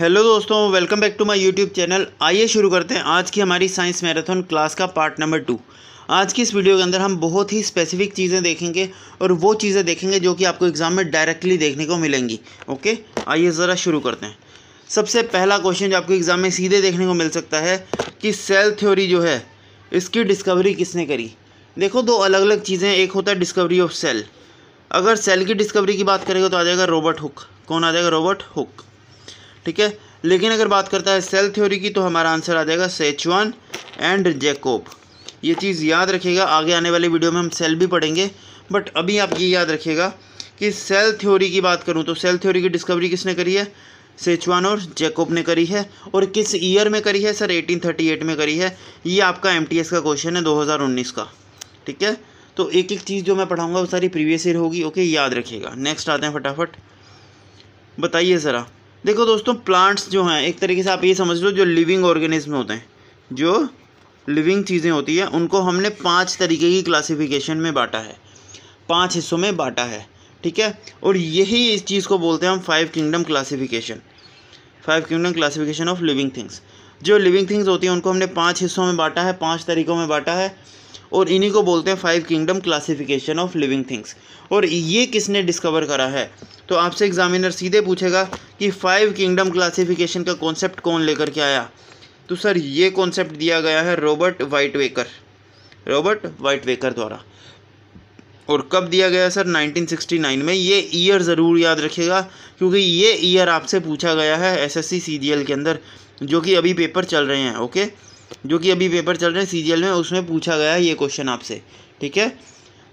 Hello दोस्तों, welcome back to my YouTube channel. आइए शुरू करते हैं आज की हमारी साइंस मैराथन क्लास का पार्ट नंबर 2। आज की इस वीडियो के अंदर हम बहुत ही स्पेसिफिक चीज़ें देखेंगे और वो चीज़ें देखेंगे जो कि आपको एग्जाम में डायरेक्टली देखने को मिलेंगी। ओके, आइए ज़रा शुरू करते हैं। सबसे पहला क्वेश्चन जो आपको एग्जाम में सीधे देखने को मिल सकता है कि सेल थ्योरी जो है इसकी डिस्कवरी किसने करी। देखो, दो अलग अलग चीज़ें, एक होता है डिस्कवरी ऑफ सेल। अगर सेल की डिस्कवरी की बात करेंगे तो आ जाएगा रॉबर्ट हुक। कौन आ जाएगा? Robert Hooke. ठीक है, लेकिन अगर बात करता है सेल थ्योरी की तो हमारा आंसर आ जाएगा सेचुआन एंड जैकोब। ये चीज़ याद रखिएगा, आगे आने वाले वीडियो में हम सेल भी पढ़ेंगे, बट अभी आप ये याद रखिएगा कि सेल थ्योरी की बात करूँ तो सेल थ्योरी की डिस्कवरी किसने करी है? सेचुआन और जैकोब ने करी है। और किस ईयर में करी है? सर 1838 में करी है। ये आपका MTS का क्वेश्चन है 2019 का। ठीक है, तो एक एक चीज़ जो मैं पढ़ाऊँगा वो सारी प्रीवियस ईयर होगी। ओके, याद रखिएगा। नेक्स्ट आते हैं फटाफट। बताइए ज़रा। देखो दोस्तों, प्लांट्स जो हैं एक तरीके से आप ये समझ लो जो लिविंग ऑर्गेनिज्म होते हैं, जो लिविंग चीज़ें होती हैं, उनको हमने 5 तरीके की क्लासिफिकेशन में बांटा है, 5 हिस्सों में बांटा है। ठीक है, और यही इस चीज़ को बोलते हैं हम 5 kingdom classification, 5 kingdom classification of living things. जो लिविंग थिंग्स होती हैं उनको हमने 5 हिस्सों में बांटा है, 5 तरीक़ों में बांटा है, और इन्हीं को बोलते हैं 5 kingdom classification of living things. और ये किसने डिस्कवर करा है? तो आपसे एग्जामिनर सीधे पूछेगा कि 5 किंगडम क्लासिफिकेशन का कॉन्सेप्ट कौन लेकर के आया? तो सर ये कॉन्सेप्ट दिया गया है रॉबर्ट वाइटवेकर, रॉबर्ट वाइटवेकर द्वारा। और कब दिया गया सर? 1969 में। ये ईयर ज़रूर याद रखिएगा क्योंकि ये ईयर आपसे पूछा गया है SSC CGL के अंदर, जो कि अभी पेपर चल रहे हैं। ओके, जो कि अभी पेपर चल रहे हैं CGL में, उसमें पूछा गया है ये क्वेश्चन आपसे। ठीक है,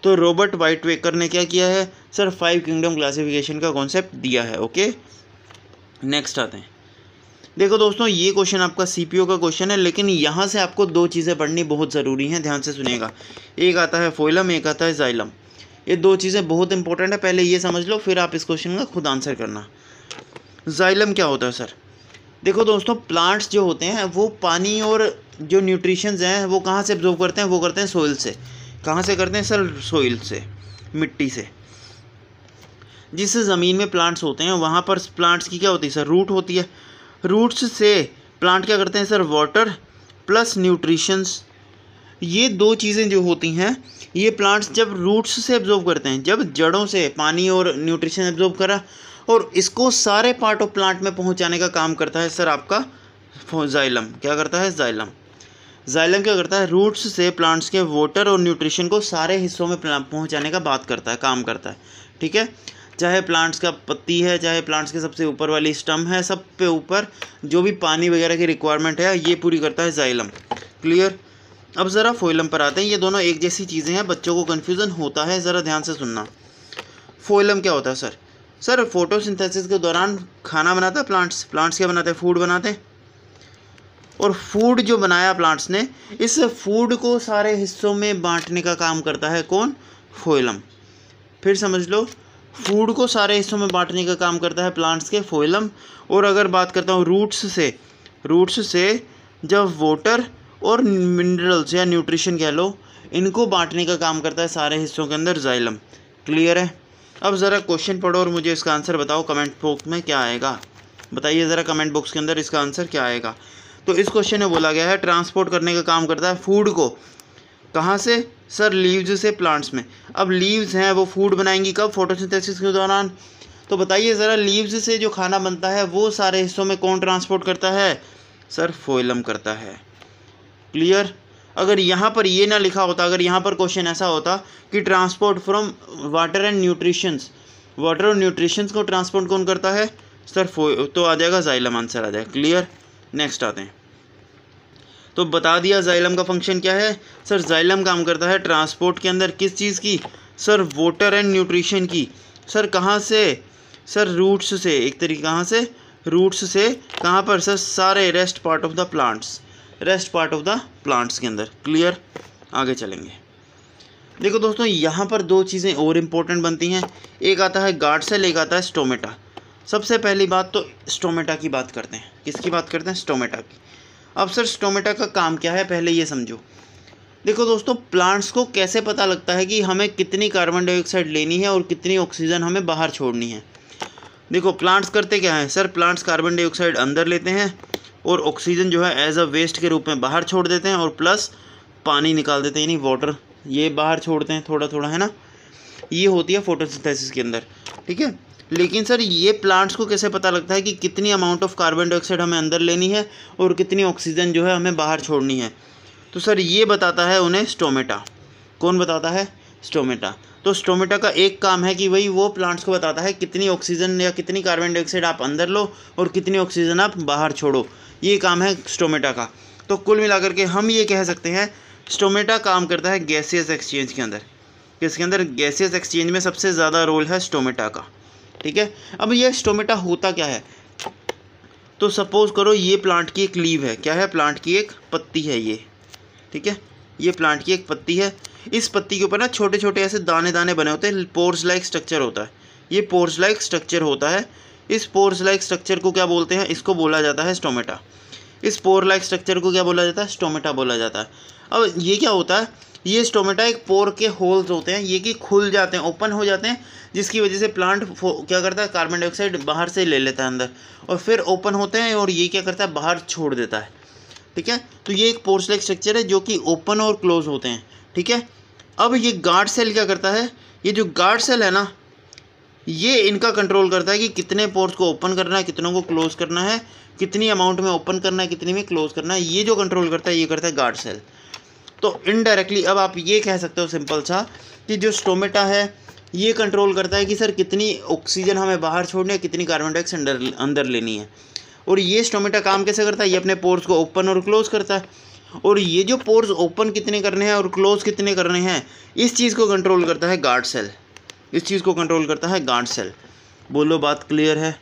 तो रॉबर्ट वाइटवेकर ने क्या किया है सर? 5 किंगडम क्लासिफिकेशन का कॉन्सेप्ट दिया है। ओके, नेक्स्ट आते हैं। देखो दोस्तों, ये क्वेश्चन आपका CPO का क्वेश्चन है, लेकिन यहाँ से आपको 2 चीज़ें पढ़नी बहुत ज़रूरी हैं, ध्यान से सुनिएगा। एक आता है फोइलम, एक आता है जाइलम। ये 2 चीज़ें बहुत इंपॉर्टेंट है, पहले ये समझ लो, फिर आप इस क्वेश्चन का खुद आंसर करना। जाइलम क्या होता है सर? देखो दोस्तों, प्लांट्स जो होते हैं वो पानी और जो न्यूट्रिशंस हैं वो कहाँ से एब्जॉर्ब करते हैं? वो करते हैं सोइल से। कहाँ से करते हैं सर? सोइल से, मिट्टी से। जिस ज़मीन में प्लांट्स होते हैं वहाँ पर प्लांट्स की क्या होती है सर? रूट होती है। रूट्स से प्लांट क्या करते हैं सर? Water plus nutritions. ये 2 चीज़ें जो होती हैं ये प्लांट्स जब रूट्स से एब्जॉर्ब करते हैं, जब जड़ों से पानी और न्यूट्रिशन एब्जॉर्ब करा और इसको सारे पार्ट ऑफ प्लांट में पहुंचाने का काम करता है सर आपका जाइलम। क्या करता है? जाइलम। जाइलम क्या करता है? रूट्स से प्लांट्स के वाटर और न्यूट्रिशन को सारे हिस्सों में पहुंचाने का बात करता है, काम करता है। ठीक है, चाहे प्लांट्स का पत्ती है, चाहे प्लांट्स के सबसे ऊपर वाली स्टम है, सब पे ऊपर जो भी पानी वगैरह की रिक्वायरमेंट है ये पूरी करता है जाइलम। क्लियर? अब ज़रा फोइलम पर आते हैं। ये दोनों एक जैसी चीज़ें हैं, बच्चों को कन्फ्यूज़न होता है, ज़रा ध्यान से सुनना। फोइलम क्या होता है सर? सर फोटोसिंथेसिस के दौरान खाना बनाता है प्लांट्स। प्लांट्स क्या बनाते हैं? फूड बनाते हैं। और फूड जो बनाया प्लांट्स ने, इस फूड को सारे हिस्सों में बांटने का काम करता है कौन? फोइलम। फिर समझ लो, फूड को सारे हिस्सों में बांटने का काम करता है प्लांट्स के फोइलम। और अगर बात करता हूँ रूट्स से जब वाटर और मिनरल्स या न्यूट्रिशन कह लो, इनको बांटने का काम करता है सारे हिस्सों के अंदर जाइलम। क्लियर है? अब ज़रा क्वेश्चन पढ़ो और मुझे इसका आंसर बताओ कमेंट बॉक्स में क्या आएगा। बताइए ज़रा कमेंट बॉक्स के अंदर इसका आंसर क्या आएगा। तो इस क्वेश्चन में बोला गया है ट्रांसपोर्ट करने का काम करता है फूड को। कहाँ से सर? लीव्स से प्लांट्स में। अब लीव्स हैं वो फूड बनाएंगी कब? फोटोसिंथेसिस के दौरान। तो बताइए ज़रा, लीव्स से जो खाना बनता है वो सारे हिस्सों में कौन ट्रांसपोर्ट करता है? सर फोइलम करता है। क्लियर? अगर यहाँ पर ये ना लिखा होता, अगर यहाँ पर क्वेश्चन ऐसा होता कि transport from water and nutritions, water और न्यूट्रिशंस को ट्रांसपोर्ट कौन करता है सर? तो आ जाएगा जाइलम, आंसर आ जाएगा। क्लियर? नेक्स्ट आते हैं। तो बता दिया जाइलम का फंक्शन क्या है सर? जाइलम काम करता है ट्रांसपोर्ट के अंदर किस चीज़ की सर? वाटर एंड न्यूट्रिशन की। सर कहाँ से सर? रूट्स से। एक तरीके कहाँ से? रूट्स से। कहाँ पर सर? सारे rest part of the plants, rest part of the plants के अंदर। क्लियर? आगे चलेंगे। देखो दोस्तों, यहाँ पर 2 चीज़ें और इम्पोर्टेंट बनती हैं। एक आता है गार्ड सेल, एक आता है स्टोमेटा। सबसे पहली बात तो स्टोमेटा की बात करते हैं। किसकी बात करते हैं? स्टोमेटा की। अब सर स्टोमेटा का काम क्या है पहले ये समझो। देखो दोस्तों, प्लांट्स को कैसे पता लगता है कि हमें कितनी कार्बन डाइऑक्साइड लेनी है और कितनी ऑक्सीजन हमें बाहर छोड़नी है? देखो प्लांट्स करते क्या हैं सर, प्लांट्स कार्बन डाइऑक्साइड अंदर लेते हैं और ऑक्सीजन जो है एज अ वेस्ट के रूप में बाहर छोड़ देते हैं, और प्लस पानी निकाल देते हैं, यानी वाटर ये बाहर छोड़ते हैं थोड़ा थोड़ा, है ना। ये होती है फोटोसिंथेसिस के अंदर, ठीक है। लेकिन सर ये प्लांट्स को कैसे पता लगता है कि कितनी अमाउंट ऑफ कार्बन डाइऑक्साइड हमें अंदर लेनी है और कितनी ऑक्सीजन जो है हमें बाहर छोड़नी है? तो सर ये बताता है उन्हें स्टोमेटा। कौन बताता है? स्टोमेटा। तो स्टोमेटा का एक काम है कि वही वो प्लांट्स को बताता है कितनी ऑक्सीजन या कितनी कार्बन डाइऑक्साइड आप अंदर लो और कितनी ऑक्सीजन आप बाहर छोड़ो, ये काम है स्टोमेटा का। तो कुल मिलाकर के हम ये कह सकते हैं स्टोमेटा काम करता है गैसियस एक्सचेंज के अंदर। किसके अंदर? गैसियस एक्सचेंज में सबसे ज़्यादा रोल है स्टोमेटा का, ठीक है। अब ये स्टोमेटा होता क्या है? तो सपोज करो ये प्लांट की एक लीव है, क्या है? प्लांट की एक पत्ती है ये, ठीक है। ये प्लांट की एक पत्ती है, इस पत्ती के ऊपर ना छोटे छोटे ऐसे दाने दाने बने होते हैं, पोर्स लाइक स्ट्रक्चर होता है, ये पोर्स लाइक स्ट्रक्चर होता है। इस पोर्स लाइक स्ट्रक्चर को क्या बोलते हैं? इसको बोला जाता है स्टोमेटा। इस पोर लाइक स्ट्रक्चर को क्या बोला जाता है? स्टोमेटा बोला जाता है। अब ये क्या होता है? ये स्टोमेटा एक पोर के होल्स होते हैं, ये कि खुल जाते हैं, ओपन हो जाते हैं, जिसकी वजह से प्लांट क्या करता है? कार्बन डाइऑक्साइड बाहर से ले लेता है अंदर, और फिर ओपन होते हैं और ये क्या करता है? बाहर छोड़ देता है, ठीक है। तो ये एक पोर्स लाइक स्ट्रक्चर है जो कि ओपन और क्लोज होते हैं, ठीक है। अब ये गार्ड सेल क्या करता है? ये जो गार्ड सेल है ना, ये इनका कंट्रोल करता है कि कितने पोर्स को ओपन करना है, कितनों को क्लोज करना है, कितनी अमाउंट में ओपन करना है, कितनी में क्लोज करना है, ये जो कंट्रोल करता है ये करता है गार्ड सेल। तो इनडायरेक्टली अब आप ये कह सकते हो सिंपल सा कि जो स्टोमेटा है ये कंट्रोल करता है कि सर कितनी ऑक्सीजन हमें बाहर छोड़नी है, कितनी कार्बन डाइऑक्साइड अंदर लेनी है। और ये स्टोमेटा काम कैसे करता है? ये अपने पोर्स को ओपन और क्लोज करता है, और ये जो पोर्स ओपन कितने करने हैं और क्लोज कितने करने हैं, इस चीज़ को कंट्रोल करता है गार्ड सेल। इस चीज़ को कंट्रोल करता है गार्ड सेल। बोलो बात क्लियर है?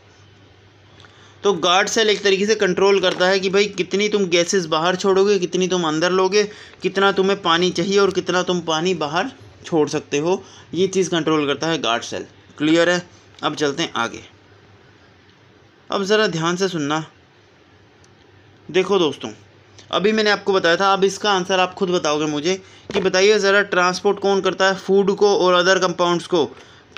तो गार्ड सेल एक तरीके से कंट्रोल करता है कि भाई कितनी तुम गैसेस बाहर छोड़ोगे, कितनी तुम अंदर लोगे, कितना तुम्हें पानी चाहिए और कितना तुम पानी बाहर छोड़ सकते हो, ये चीज़ कंट्रोल करता है गार्ड सेल। क्लियर है? अब चलते हैं आगे। अब ज़रा ध्यान से सुनना। देखो दोस्तों, अभी मैंने आपको बताया था, अब इसका आंसर आप खुद बताओगे मुझे कि बताइए ज़रा ट्रांसपोर्ट कौन करता है फूड को और अदर कंपाउंड्स को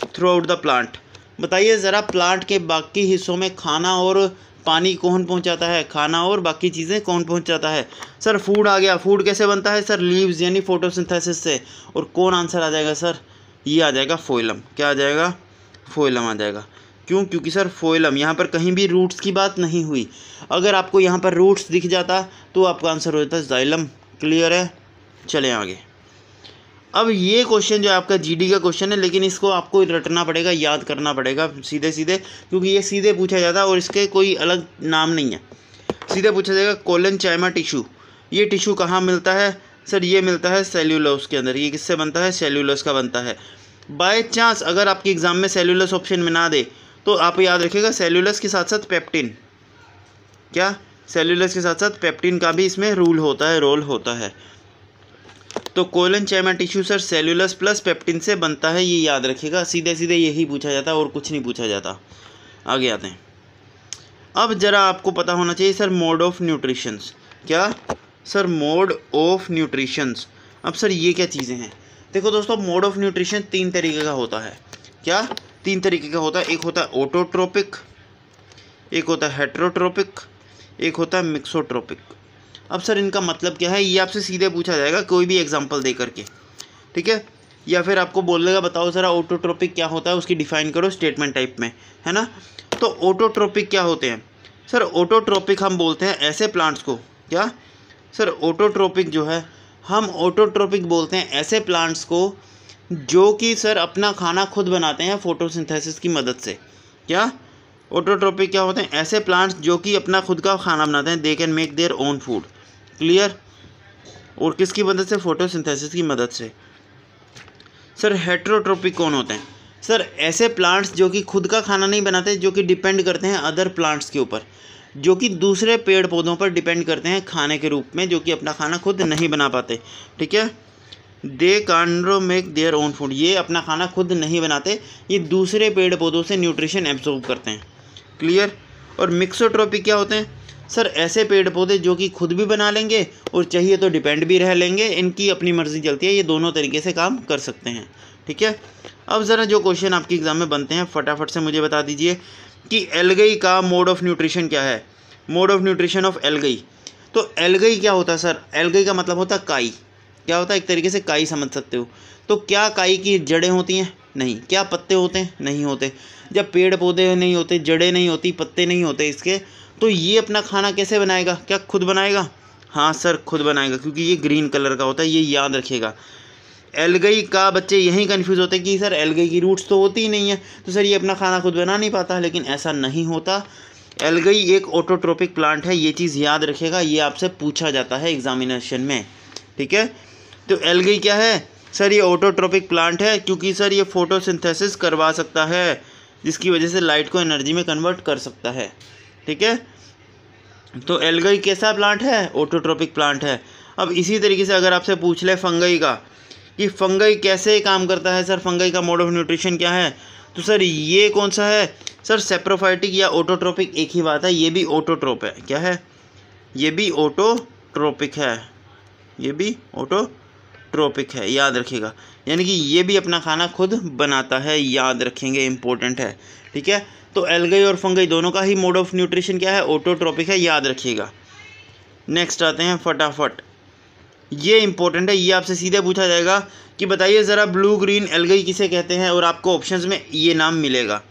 थ्रू आउट द प्लांट? बताइए ज़रा प्लांट के बाकी हिस्सों में खाना और पानी कौन पहुंचाता है? खाना और बाकी चीज़ें कौन पहुंचाता है? सर फूड आ गया। फूड कैसे बनता है? सर लीव्स यानी फोटोसिंथेसिस से। और कौन आंसर आ जाएगा सर? ये आ जाएगा फोइलम। क्या आ जाएगा? फोइलम आ जाएगा। क्यों? क्योंकि सर फोइलम, यहाँ पर कहीं भी रूट्स की बात नहीं हुई। अगर आपको यहाँ पर रूट्स दिख जाता तो आपका आंसर हो जाता जाइलम। क्लियर है? चलें आगे। अब ये क्वेश्चन जो आपका जीडी का क्वेश्चन है, लेकिन इसको आपको रटना पड़ेगा, याद करना पड़ेगा सीधे सीधे, क्योंकि ये सीधे पूछा जाता है और इसके कोई अलग नाम नहीं है। सीधे पूछा जाएगा कोलन चाइमा टिश्यू। ये टिश्यू कहाँ मिलता है? सर ये मिलता है सेल्यूलोस के अंदर। ये किससे बनता है? सेल्यूलोस का बनता है। बाय चांस अगर आपके एग्जाम में सेल्यूलोस ऑप्शन में ना दे तो आप याद रखिएगा सेल्यूलोस के साथ साथ पेप्टिन। क्या? सेल्यूलोस के साथ साथ पेप्टिन का भी इसमें रोल होता है। तो collenchyma tissue sir cellulose plus pectin से बनता है, ये याद रखिएगा। सीधे सीधे यही पूछा जाता है और कुछ नहीं पूछा जाता। आगे आते हैं। अब ज़रा आपको पता होना चाहिए सर मोड ऑफ न्यूट्रिशंस। क्या? Sir mode of nutritions. अब सर ये क्या चीज़ें हैं? देखो दोस्तों, मोड ऑफ न्यूट्रिशन 3 तरीके का होता है। क्या? 3 तरीके का होता है। एक होता है ऑटोट्रोपिक, एक होता है हेट्रोट्रोपिक, एक होता है मिक्सोट्रोपिक। अब सर इनका मतलब क्या है? ये आपसे सीधे पूछा जाएगा कोई भी एग्जांपल दे करके, ठीक है। या फिर आपको बोलेगा बताओ ज़रा ऑटोट्रोपिक क्या होता है, उसकी डिफाइन करो स्टेटमेंट टाइप में, है ना। तो ऑटोट्रोपिक क्या होते हैं? सर ऑटोट्रोपिक हम बोलते हैं ऐसे प्लांट्स को। क्या? सर ऑटोट्रोपिक जो है, हम ऑटोट्रोपिक बोलते हैं ऐसे प्लांट्स को जो कि सर अपना खाना खुद बनाते हैं फोटोसिंथेसिस की मदद से। क्या? ऑटोट्रोपिक क्या होते हैं? ऐसे प्लांट्स जो कि अपना खुद का खाना बनाते हैं। They can make their own food. Clear? और किसकी मदद से? फोटोसिंथेसिस की मदद से। सर हेट्रोट्रोपिक कौन होते हैं? सर ऐसे प्लांट्स जो कि खुद का खाना नहीं बनाते, जो कि डिपेंड करते हैं अदर प्लांट्स के ऊपर, जो कि दूसरे पेड़ पौधों पर डिपेंड करते हैं खाने के रूप में, जो कि अपना खाना खुद नहीं बना पाते, ठीक है। दे कांड्रो मेक देयर ओन फूड। ये अपना खाना खुद नहीं बनाते, ये दूसरे पेड़ पौधों से न्यूट्रिशन एब्जॉर्ब करते हैं। क्लियर? और मिक्सोट्रोपिक क्या होते हैं? सर ऐसे पेड़ पौधे जो कि खुद भी बना लेंगे और चाहिए तो डिपेंड भी रह लेंगे, इनकी अपनी मर्जी चलती है, ये दोनों तरीके से काम कर सकते हैं, ठीक है। अब ज़रा जो क्वेश्चन आपके एग्ज़ाम में बनते हैं फटाफट से मुझे बता दीजिए कि एल्गई का मोड ऑफ न्यूट्रिशन क्या है, mode of nutrition of algae. तो एल्गई क्या होता है सर, एल्गई का मतलब होता है काई। क्या होता है, एक तरीके से काई समझ सकते हो। तो क्या काई की जड़ें होती हैं? नहीं। क्या पत्ते होते हैं? नहीं होते। जब पेड़ पौधे नहीं होते, जड़ें नहीं होती, पत्ते नहीं होते इसके, तो ये अपना खाना कैसे बनाएगा? क्या खुद बनाएगा? हाँ सर, खुद बनाएगा, क्योंकि ये ग्रीन कलर का होता है, ये याद रखिएगा। एल्गई का बच्चे यहीं कंफ्यूज होते हैं कि सर एल्गई की रूट्स तो होती ही नहीं है, तो सर ये अपना खाना खुद बना नहीं पाता, लेकिन ऐसा नहीं होता। एल्गई एक ऑटोट्रोपिक प्लांट है, ये चीज़ याद रखिएगा, ये आपसे पूछा जाता है एग्जामिनेशन में, ठीक है। तो एल्गई क्या है सर? ये ऑटोट्रोपिक प्लांट है, क्योंकि सर ये फोटोसिंथेसिस करवा सकता है, जिसकी वजह से लाइट को एनर्जी में कन्वर्ट कर सकता है, ठीक है। तो एल्गई कैसा प्लांट है? ऑटोट्रोपिक प्लांट है। अब इसी तरीके से अगर आपसे पूछ ले फंगई का, कि फंगई कैसे काम करता है सर, फंगई का मोड ऑफ न्यूट्रिशन क्या है, तो सर ये कौन सा है सर? सेप्रोफाइटिक या ऑटोट्रोपिक एक ही बात है, ये भी ऑटोट्रोप है। क्या है? ये भी ऑटोट्रोपिक है, ये भी ऑटोट्रोपिक है, याद रखिएगा। यानी कि ये भी अपना खाना खुद बनाता है, याद रखेंगे, इंपॉर्टेंट है, ठीक है। तो एल्गई और फंगई दोनों का ही मोड ऑफ न्यूट्रिशन क्या है? ऑटोट्रोपिक है, याद रखिएगा। नेक्स्ट आते हैं फटाफट, ये इंपॉर्टेंट है, ये आपसे सीधे पूछा जाएगा कि बताइए ज़रा ब्लू ग्रीन एल्गई किसे कहते हैं, और आपको ऑप्शंस में ये नाम मिलेगा।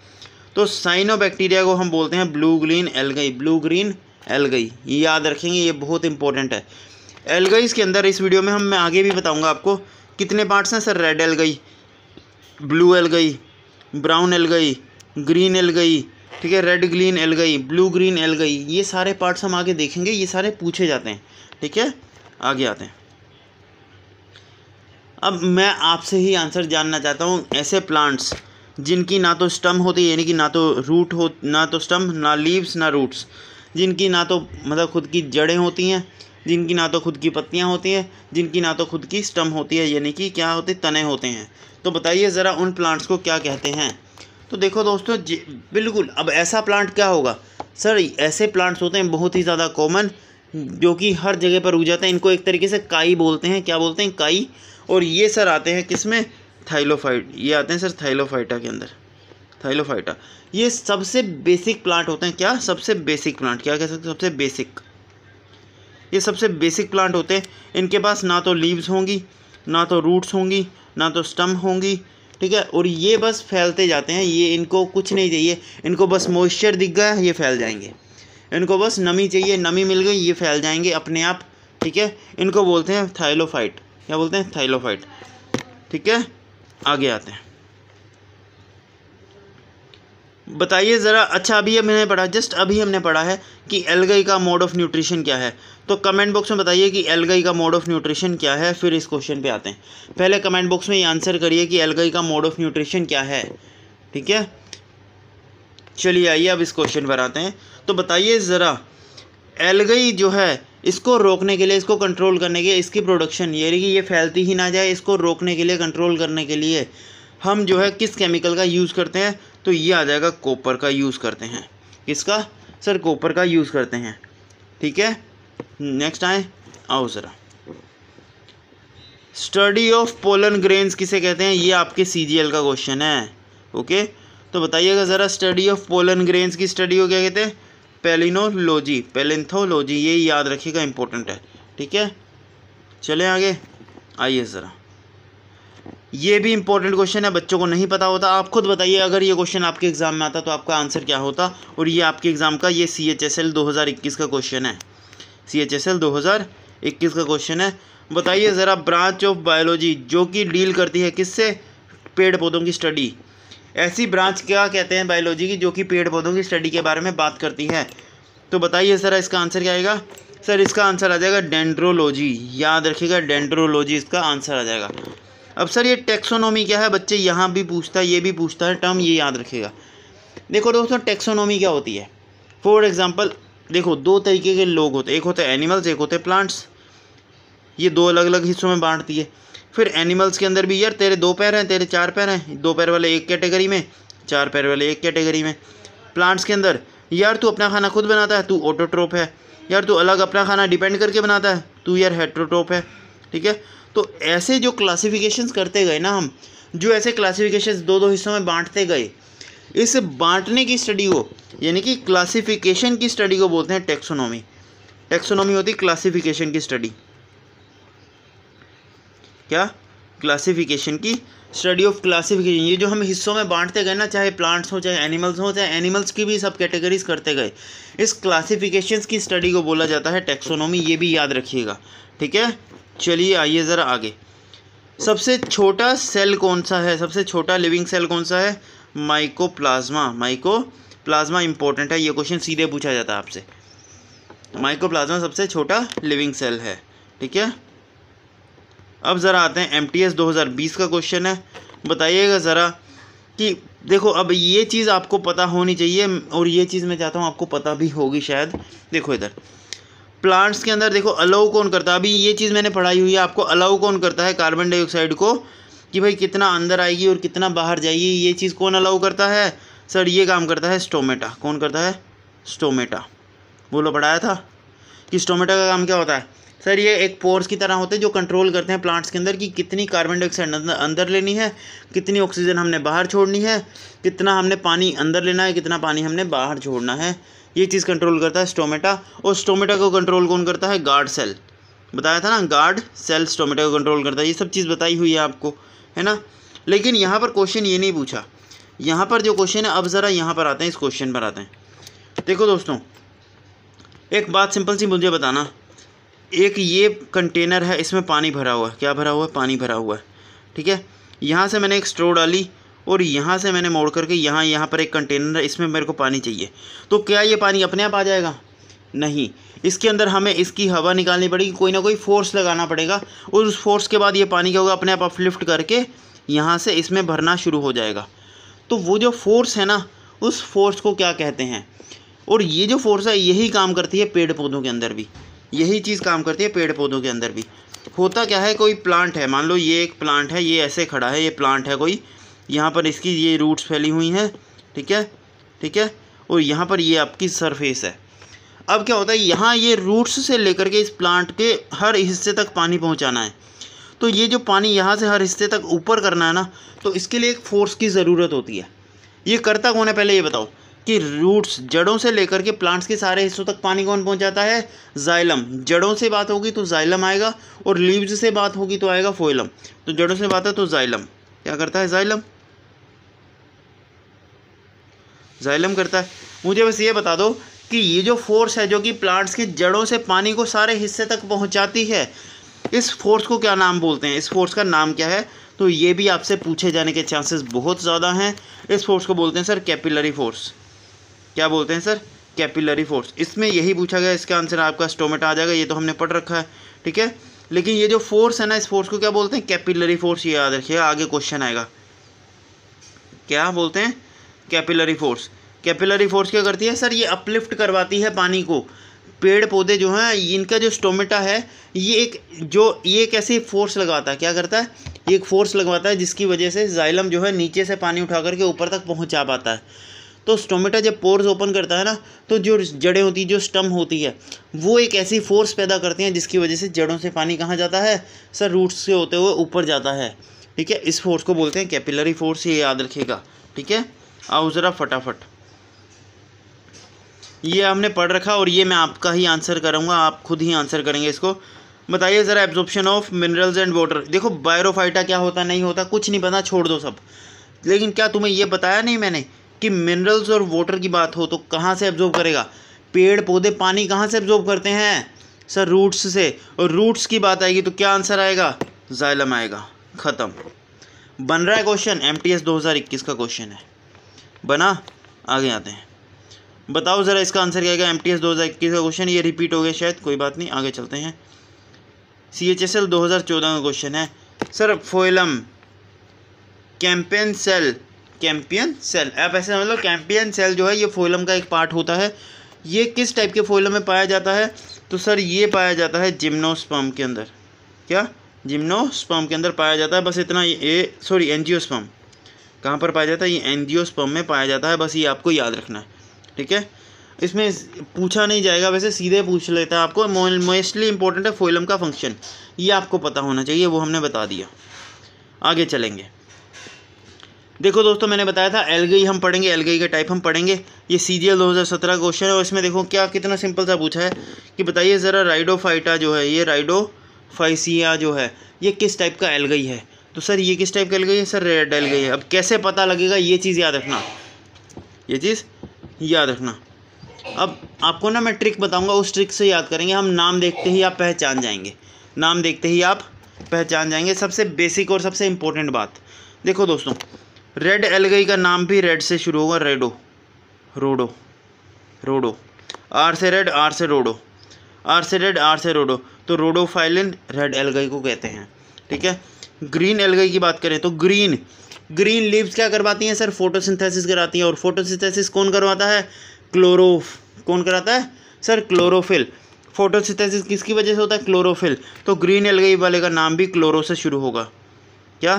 तो साइनोबैक्टीरिया को हम बोलते हैं blue green algae, blue green algae, ये याद रखेंगे, ये बहुत इंपॉर्टेंट है। एल्गईज के अंदर इस वीडियो में मैं आगे भी बताऊंगा आपको कितने पार्ट्स हैं sir. Red algae, blue algae, brown algae, green algae, ठीक है, red green algae, blue green algae, ये सारे पार्ट्स हम आगे देखेंगे, ये सारे पूछे जाते हैं, ठीक है। आगे आते हैं, अब मैं आपसे ही आंसर जानना चाहता हूँ। ऐसे प्लांट्स जिनकी ना तो स्टम होती, यानी कि ना तो रूट हो, ना तो स्टम, ना लीव्स, ना रूट्स, जिनकी ना तो मतलब खुद की जड़ें होती हैं, जिनकी ना तो खुद की पत्तियां होती हैं, जिनकी ना तो खुद की स्टम होती है, यानी कि क्या होते, तने होते हैं। तो बताइए ज़रा उन प्लांट्स को क्या कहते हैं। तो देखो दोस्तों, बिल्कुल, अब ऐसा प्लांट क्या होगा सर? ऐसे प्लांट्स होते हैं बहुत ही ज़्यादा कॉमन, जो कि हर जगह पर उग जाते हैं। इनको एक तरीके से काई बोलते हैं। क्या बोलते हैं? काई। और ये सर आते हैं किस में? थाइलोफाइट, ये आते हैं सर थाइलोफाइटा के अंदर, थाइलोफाइटा। ये सबसे बेसिक प्लांट होते हैं। क्या? सबसे बेसिक प्लांट, क्या कह सकते हैं? सबसे बेसिक, ये सबसे बेसिक प्लांट होते हैं। इनके पास ना तो लीव्स होंगी, ना तो रूट्स होंगी, ना तो स्टम होंगी, ठीक है। और ये बस फैलते जाते हैं, ये इनको कुछ नहीं चाहिए, इनको बस मॉइस्चर दिख गया ये फैल जाएंगे, इनको बस नमी चाहिए, नमी मिल गई ये फैल जाएंगे अपने आप, ठीक है। इनको बोलते हैं थाइलोफाइट। क्या बोलते हैं? थाइलोफाइट, ठीक है। आगे आते हैं, बताइए ज़रा। अच्छा, अभी मैंने पढ़ा, जस्ट अभी हमने पढ़ा है कि एल्गई का मोड ऑफ न्यूट्रिशन क्या है। तो कमेंट बॉक्स में बताइए कि एल्गई का मोड ऑफ न्यूट्रिशन क्या है, फिर इस क्वेश्चन पे आते हैं। पहले कमेंट बॉक्स में ये आंसर करिए कि एल्गई का मोड ऑफ न्यूट्रिशन क्या है, ठीक है। चलिए आइए अब इस क्वेश्चन पर आते हैं। तो बताइए ज़रा, एल्गई जो है इसको रोकने के लिए, इसको कंट्रोल करने के लिए, इसकी प्रोडक्शन, यानी कि ये फैलती ही ना जाए, इसको रोकने के लिए, कंट्रोल करने के लिए हम जो है किस केमिकल का यूज़ करते हैं? तो ये आ जाएगा कॉपर का यूज़ करते हैं। किसका सर? कॉपर का यूज़ करते हैं, ठीक है। नेक्स्ट आए, आओ ज़रा। स्टडी ऑफ पोलन ग्रेन्स किसे कहते हैं? ये आपके CGL का क्वेश्चन है, ओके। तो बताइएगा ज़रा, स्टडी ऑफ पोलन ग्रेन्स की स्टडी को क्या कहते हैं? पैलिनोलॉजी, पैलिंथोलॉजी, ये याद रखिएगा, इंपॉर्टेंट है, ठीक है। चलें आगे, आइए ज़रा। ये भी इंपॉर्टेंट क्वेश्चन है, बच्चों को नहीं पता होता। आप खुद बताइए, अगर ये क्वेश्चन आपके एग्ज़ाम में आता तो आपका आंसर क्या होता। और ये आपके एग्ज़ाम का, ये CHSL 2021 का क्वेश्चन है, CHSL 2021 का क्वेश्चन है। बताइए ज़रा, ब्रांच ऑफ बायोलॉजी जो कि डील करती है किससे? पेड़ पौधों की स्टडी। ऐसी ब्रांच क्या कहते हैं बायोलॉजी की जो कि पेड़ पौधों की स्टडी के बारे में बात करती है? तो बताइए ज़रा, इसका आंसर क्या आएगा सर? इसका आंसर आ जाएगा डेंड्रोलॉजी, याद रखिएगा, डेंड्रोलॉजी इसका आंसर आ जाएगा। अब सर ये टेक्सोनोमी क्या है? बच्चे यहाँ भी पूछता है, ये भी पूछता है टर्म, ये याद रखिएगा। देखो दोस्तों, टेक्सोनोमी क्या होती है? फॉर एग्जांपल देखो, दो तरीके के लोग होते हैं, एक होते हैं एनिमल्स, एक होते हैं प्लांट्स। ये दो अलग अलग हिस्सों में बांटती है। फिर एनिमल्स के अंदर भी यार, तेरे 2 पैर हैं, तेरे 4 पैर हैं, 2 पैर वाले एक कैटेगरी में, 4 पैर वाले एक कैटेगरी में। प्लांट्स के अंदर यार तू अपना खाना खुद बनाता है, तू ऑटोट्रोप है। यार तू अलग अपना खाना डिपेंड करके बनाता है, तू यार हेट्रोट्रोप है, ठीक है। तो ऐसे जो क्लासिफिकेशंस करते गए ना हम, जो ऐसे क्लासिफिकेशंस 2-2 हिस्सों में बांटते गए, इस बांटने की स्टडी को यानी कि क्लासिफिकेशन की स्टडी को बोलते हैं टैक्सोनॉमी। टैक्सोनॉमी होती है क्लासिफिकेशन की स्टडी। क्या? क्लासिफिकेशन की स्टडी ऑफ क्लासिफिकेशन। ये जो हम हिस्सों में बांटते गए ना, चाहे प्लांट्स हो चाहे एनिमल्स हो, चाहे एनिमल्स की भी सब कैटेगरीज करते गए, इस क्लासिफिकेशंस की स्टडी को बोला जाता है टैक्सोनॉमी। ये भी याद रखिएगा, ठीक है। चलिए आइए ज़रा आगे। सबसे छोटा सेल कौन सा है? सबसे छोटा लिविंग सेल कौन सा है? माइकोप्लाज्मा। माइकोप्लाज्मा इंपॉर्टेंट है, ये क्वेश्चन सीधे पूछा जाता है आपसे। माइकोप्लाज्मा सबसे छोटा लिविंग सेल है, ठीक है। अब ज़रा आते हैं MTS 2020 का क्वेश्चन है। बताइएगा ज़रा कि देखो, अब ये चीज़ आपको पता होनी चाहिए और ये चीज़ मैं चाहता हूँ आपको पता भी होगी शायद। देखो इधर प्लांट्स के अंदर देखो अलाउ कौन करता है? अभी ये चीज़ मैंने पढ़ाई हुई है आपको। अलाउ कौन करता है कार्बन डाइऑक्साइड को कि भाई कितना अंदर आएगी और कितना बाहर जाएगी? ये चीज़ कौन अलाउ करता है? सर ये काम करता है स्टोमेटा। कौन करता है? स्टोमेटा। बोलो, पढ़ाया था कि स्टोमेटा का काम क्या होता है? सर ये एक पोर्स की तरह होते हैं जो कंट्रोल करते हैं प्लांट्स के अंदर कि कितनी कार्बन डाइऑक्साइड अंदर लेनी है, कितनी ऑक्सीजन हमने बाहर छोड़नी है, कितना हमने पानी अंदर लेना है, कितना पानी हमने बाहर छोड़ना है। ये चीज़ कंट्रोल करता है स्टोमेटा। और स्टोमेटा को कंट्रोल कौन करता है? Guard cell. बताया था ना, गार्ड सेल स्टोमेटा को कंट्रोल करता है। ये सब चीज़ बताई हुई है आपको, है ना। लेकिन यहाँ पर क्वेश्चन ये नहीं पूछा। यहाँ पर जो क्वेश्चन है, अब ज़रा यहाँ पर आते हैं, इस क्वेश्चन पर आते हैं। देखो दोस्तों, एक बात सिंपल सी मुझे बताना। एक ये कंटेनर है, इसमें पानी भरा हुआ है। क्या भरा हुआ है? पानी भरा हुआ है, ठीक है। यहाँ से मैंने एक स्ट्रो डाली और यहाँ से मैंने मोड़ करके यहाँ पर एक कंटेनर है, इसमें मेरे को पानी चाहिए। तो क्या ये पानी अपने आप आ जाएगा? नहीं, इसके अंदर हमें इसकी हवा निकालनी पड़ेगी, कोई ना कोई फोर्स लगाना पड़ेगा। और उस फोर्स के बाद ये पानी क्या होगा? अपने आप अपलिफ्ट करके यहाँ से इसमें भरना शुरू हो जाएगा। तो वो जो फोर्स है ना, उस फोर्स को क्या कहते हैं? और ये जो फोर्स है यही काम करती है पेड़ पौधों के अंदर भी। यही चीज़ काम करती है पेड़ पौधों के अंदर भी। होता क्या है, कोई प्लांट है, मान लो ये एक प्लांट है, ये ऐसे खड़ा है, ये प्लांट है कोई, यहाँ पर इसकी ये रूट्स फैली हुई हैं, ठीक है, ठीक है। और यहाँ पर ये आपकी सरफेस है। अब क्या होता है, यहाँ ये रूट्स से लेकर के इस प्लांट के हर हिस्से तक पानी पहुँचाना है। तो ये जो पानी यहाँ से हर हिस्से तक ऊपर करना है ना, तो इसके लिए एक फोर्स की ज़रूरत होती है। ये करता कौन है? पहले ये बताओ कि रूट्स, जड़ों से लेकर के प्लांट्स के सारे हिस्सों तक पानी कौन पहुंचाता है? जाइलम। जड़ों से बात होगी तो जाइलम आएगा, और लीव्स से बात होगी तो आएगा फोइलम। तो जड़ों से बात है तो जाइलम क्या करता है? जाइलम, जाइलम करता है। मुझे बस ये बता दो कि ये जो फोर्स है जो कि प्लांट्स के जड़ों से पानी को सारे हिस्से तक पहुँचाती है, इस फोर्स को क्या नाम बोलते हैं? इस फोर्स का नाम क्या है? तो ये भी आपसे पूछे जाने के चांसेस बहुत ज़्यादा हैं। इस फोर्स को बोलते हैं सर कैपिलरी फोर्स। क्या बोलते हैं सर? Capillary force. इसमें यही पूछा गया, इसका आंसर आपका स्टोमेटा आ जाएगा। ये तो हमने पढ़ रखा है, ठीक है। लेकिन ये जो फोर्स है ना, इस फोर्स को क्या बोलते हैं? Capillary force. ये याद रखिएगा, आगे क्वेश्चन आएगा। क्या बोलते हैं? Capillary force. कैपिलरी फोर्स क्या करती है सर? ये अपलिफ्ट करवाती है पानी को। पेड़ पौधे जो हैं, इनका जो स्टोमेटा है, ये एक ऐसी फोर्स लगाता है। क्या करता है? ये एक फोर्स लगवाता है जिसकी वजह से जाइलम जो है नीचे से पानी उठा करके ऊपर तक पहुंचा पाता है। तो स्टोमेटा जब पोर्स ओपन करता है ना, तो जो जड़ें होती हैं, जो स्टम होती है, वो एक ऐसी फोर्स पैदा करती हैं जिसकी वजह से जड़ों से पानी कहाँ जाता है सर? रूट्स से होते हुए ऊपर जाता है, ठीक है। इस फोर्स को बोलते हैं कैपिलरी फोर्स। ये याद रखिएगा, ठीक है। आओ ज़रा फटाफट, ये हमने पढ़ रखा और ये मैं आपका ही आंसर करूँगा, आप खुद ही आंसर करेंगे इसको। बताइए ज़रा, absorption of minerals and water. देखो बायोफाइटा क्या होता नहीं होता कुछ नहीं पता, छोड़ दो सब। लेकिन क्या तुम्हें ये बताया नहीं मैंने कि मिनरल्स और वाटर की बात हो तो कहाँ से एब्जॉर्ब करेगा? पेड़ पौधे पानी कहाँ से एब्जॉर्ब करते हैं सर? रूट्स से। और रूट्स की बात आएगी तो क्या आंसर आएगा? जाइलम आएगा। ख़त्म। बन रहा है क्वेश्चन, MTS 2021 का क्वेश्चन है, बना। आगे आते हैं, बताओ ज़रा इसका आंसर क्या आएगा? MTS 2021 का क्वेश्चन, ये रिपीट हो गया शायद, कोई बात नहीं, आगे चलते हैं। CHSL 2014 का क्वेश्चन है sir, phloem, companion cell. Companion cell, आप ऐसे समझ लो, कैंपियन सेल जो है ये फोइलम का एक पार्ट होता है। ये किस टाइप के फोइलम में पाया जाता है? तो सर ये पाया जाता है जिम्नोस्पर्म के अंदर। क्या? जिम्नोस्पर्म के अंदर पाया जाता है, बस इतना। ये सॉरी एंजियोस्पर्म। कहाँ पर पाया जाता है? ये एंजियोस्पर्म में पाया जाता है, बस ये आपको याद रखना है, ठीक है। इसमें पूछा नहीं जाएगा, वैसे सीधे पूछ लेता है आपको। मोस्टली इंपॉर्टेंट है फोइलम का फंक्शन, ये आपको पता होना चाहिए, वो हमने बता दिया। आगे चलेंगे। देखो दोस्तों, मैंने बताया था एल्गाई हम पढ़ेंगे, एल्गाई का टाइप हम पढ़ेंगे। ये CGL 2017 क्वेश्चन है और इसमें देखो क्या कितना सिंपल सा पूछा है कि बताइए ज़रा राइडोफाइटा जो है, ये राइडोफाइसिया जो है, ये किस टाइप का एल्गाई है। तो सर ये किस टाइप का एल्गाई है? सर रेड एल्गाई है। अब कैसे पता लगेगा, ये चीज़ याद रखना, ये चीज़ याद रखना। अब आपको ना मैं ट्रिक बताऊंगा, उस ट्रिक से याद करेंगे हम। नाम देखते ही आप पहचान जाएंगे, नाम देखते ही आप पहचान जाएंगे। सबसे बेसिक और सबसे इम्पोर्टेंट बात देखो दोस्तों, रेड एल्गाई का नाम भी रेड से शुरू होगा, रेडो, रोडो, रोडो, आर से रेड, आर से रोडो, आर से रेड, आर से रोडो, तो रोडोफाइलिन रेड एल्गाई को कहते हैं। ठीक है। ग्रीन एल्गाई की बात करें तो ग्रीन लीव्स क्या करवाती हैं सर? फोटोसिंथेसिस कराती हैं। और फोटोसिंथेसिस कौन करवाता है? कौन कराता है सर? क्लोरोफिल। फोटोसिंथेसिस किसकी वजह से होता है? क्लोरोफिल। तो ग्रीन एल्गाई वाले का नाम भी क्लोरो से शुरू होगा। क्या?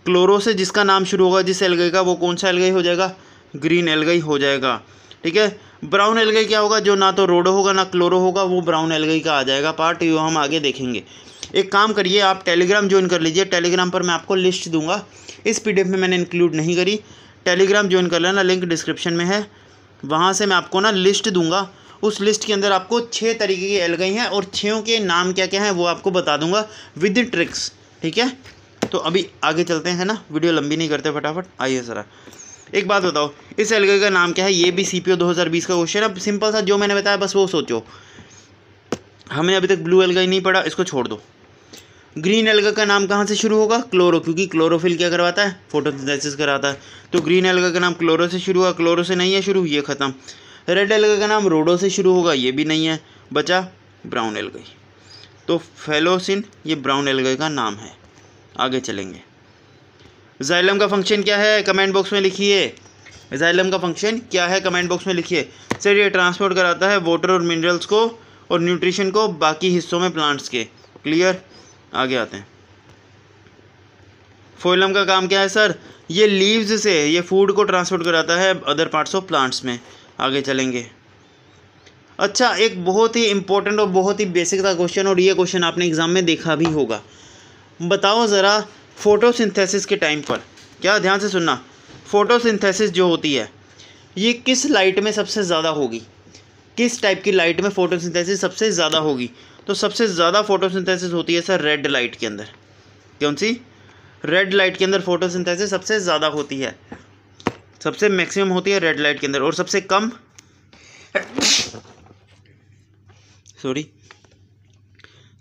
क्लोरो से जिसका नाम शुरू होगा, जिस एल्गाई का, वो कौन सा एल्गाई हो जाएगा? ग्रीन एल्गाई हो जाएगा। ठीक है। ब्राउन एल्गाई क्या होगा? जो ना तो रोडो होगा ना क्लोरो होगा, वो ब्राउन एल्गाई का आ जाएगा पार्ट, ये हम आगे देखेंगे। एक काम करिए, आप टेलीग्राम ज्वाइन कर लीजिए। टेलीग्राम पर मैं आपको लिस्ट दूंगा, इस PDF में मैंने इंक्लूड नहीं करी। टेलीग्राम ज्वाइन कर लेना, लिंक डिस्क्रिप्शन में है। वहाँ से मैं आपको ना लिस्ट दूंगा, उस लिस्ट के अंदर आपको 6 तरीके की एल्गाई हैं और 6 के नाम क्या क्या हैं वो आपको बता दूंगा विद ट्रिक्स। ठीक है। तो अभी आगे चलते हैं ना, वीडियो लंबी नहीं करते, फटाफट आइए ज़रा। एक बात बताओ, इस एल्गाई का नाम क्या है? ये भी CPO 2020 का क्वेश्चन है। सिंपल सा जो मैंने बताया बस वो सोचो। हमने अभी तक ब्लू एल्गाई नहीं पढ़ा, इसको छोड़ दो। ग्रीन एल्गा का नाम कहाँ से शुरू होगा? क्लोरो, क्योंकि क्लोरोफिल क्या करवाता है? फोटोसिंथेसिस कराता है। तो ग्रीन एल्गा का नाम क्लोरो से शुरू हुआ, क्लोरो से नहीं है शुरू, ये ख़त्म। रेड एल्गा का नाम रोडो से शुरू होगा, ये भी नहीं है, बचा ब्राउन एल्गाई। तो फेलोसिन ये ब्राउन एल्गाई का नाम है। आगे चलेंगे। जाइलम का फंक्शन क्या है? कमेंट बॉक्स में लिखिए। जाइलम का फंक्शन क्या है? कमेंट बॉक्स में लिखिए। सर ये ट्रांसपोर्ट कराता है वाटर और मिनरल्स को और न्यूट्रिशन को बाकी हिस्सों में प्लांट्स के। क्लियर। आगे आते हैं। फोइलम का काम क्या है सर? ये लीव्स से ये फूड को ट्रांसपोर्ट कराता है अदर पार्ट्स ऑफ प्लांट्स में। आगे चलेंगे। अच्छा, एक बहुत ही इंपॉर्टेंट और बहुत ही बेसिक था क्वेश्चन, और ये क्वेश्चन आपने एग्जाम में देखा भी होगा। बताओ ज़रा, फोटोसिंथेसिस के टाइम पर, क्या ध्यान से सुनना, फोटोसिंथेसिस जो होती है ये किस लाइट में सबसे ज़्यादा होगी? किस टाइप की लाइट में फोटोसिंथेसिस सबसे ज़्यादा होगी? तो सबसे ज़्यादा फोटोसिंथेसिस होती है सर रेड लाइट के अंदर। कौन सी? रेड लाइट के अंदर फोटोसिंथेसिस सबसे ज़्यादा होती है, सबसे मैक्सिमम होती है रेड लाइट के अंदर। और सबसे कम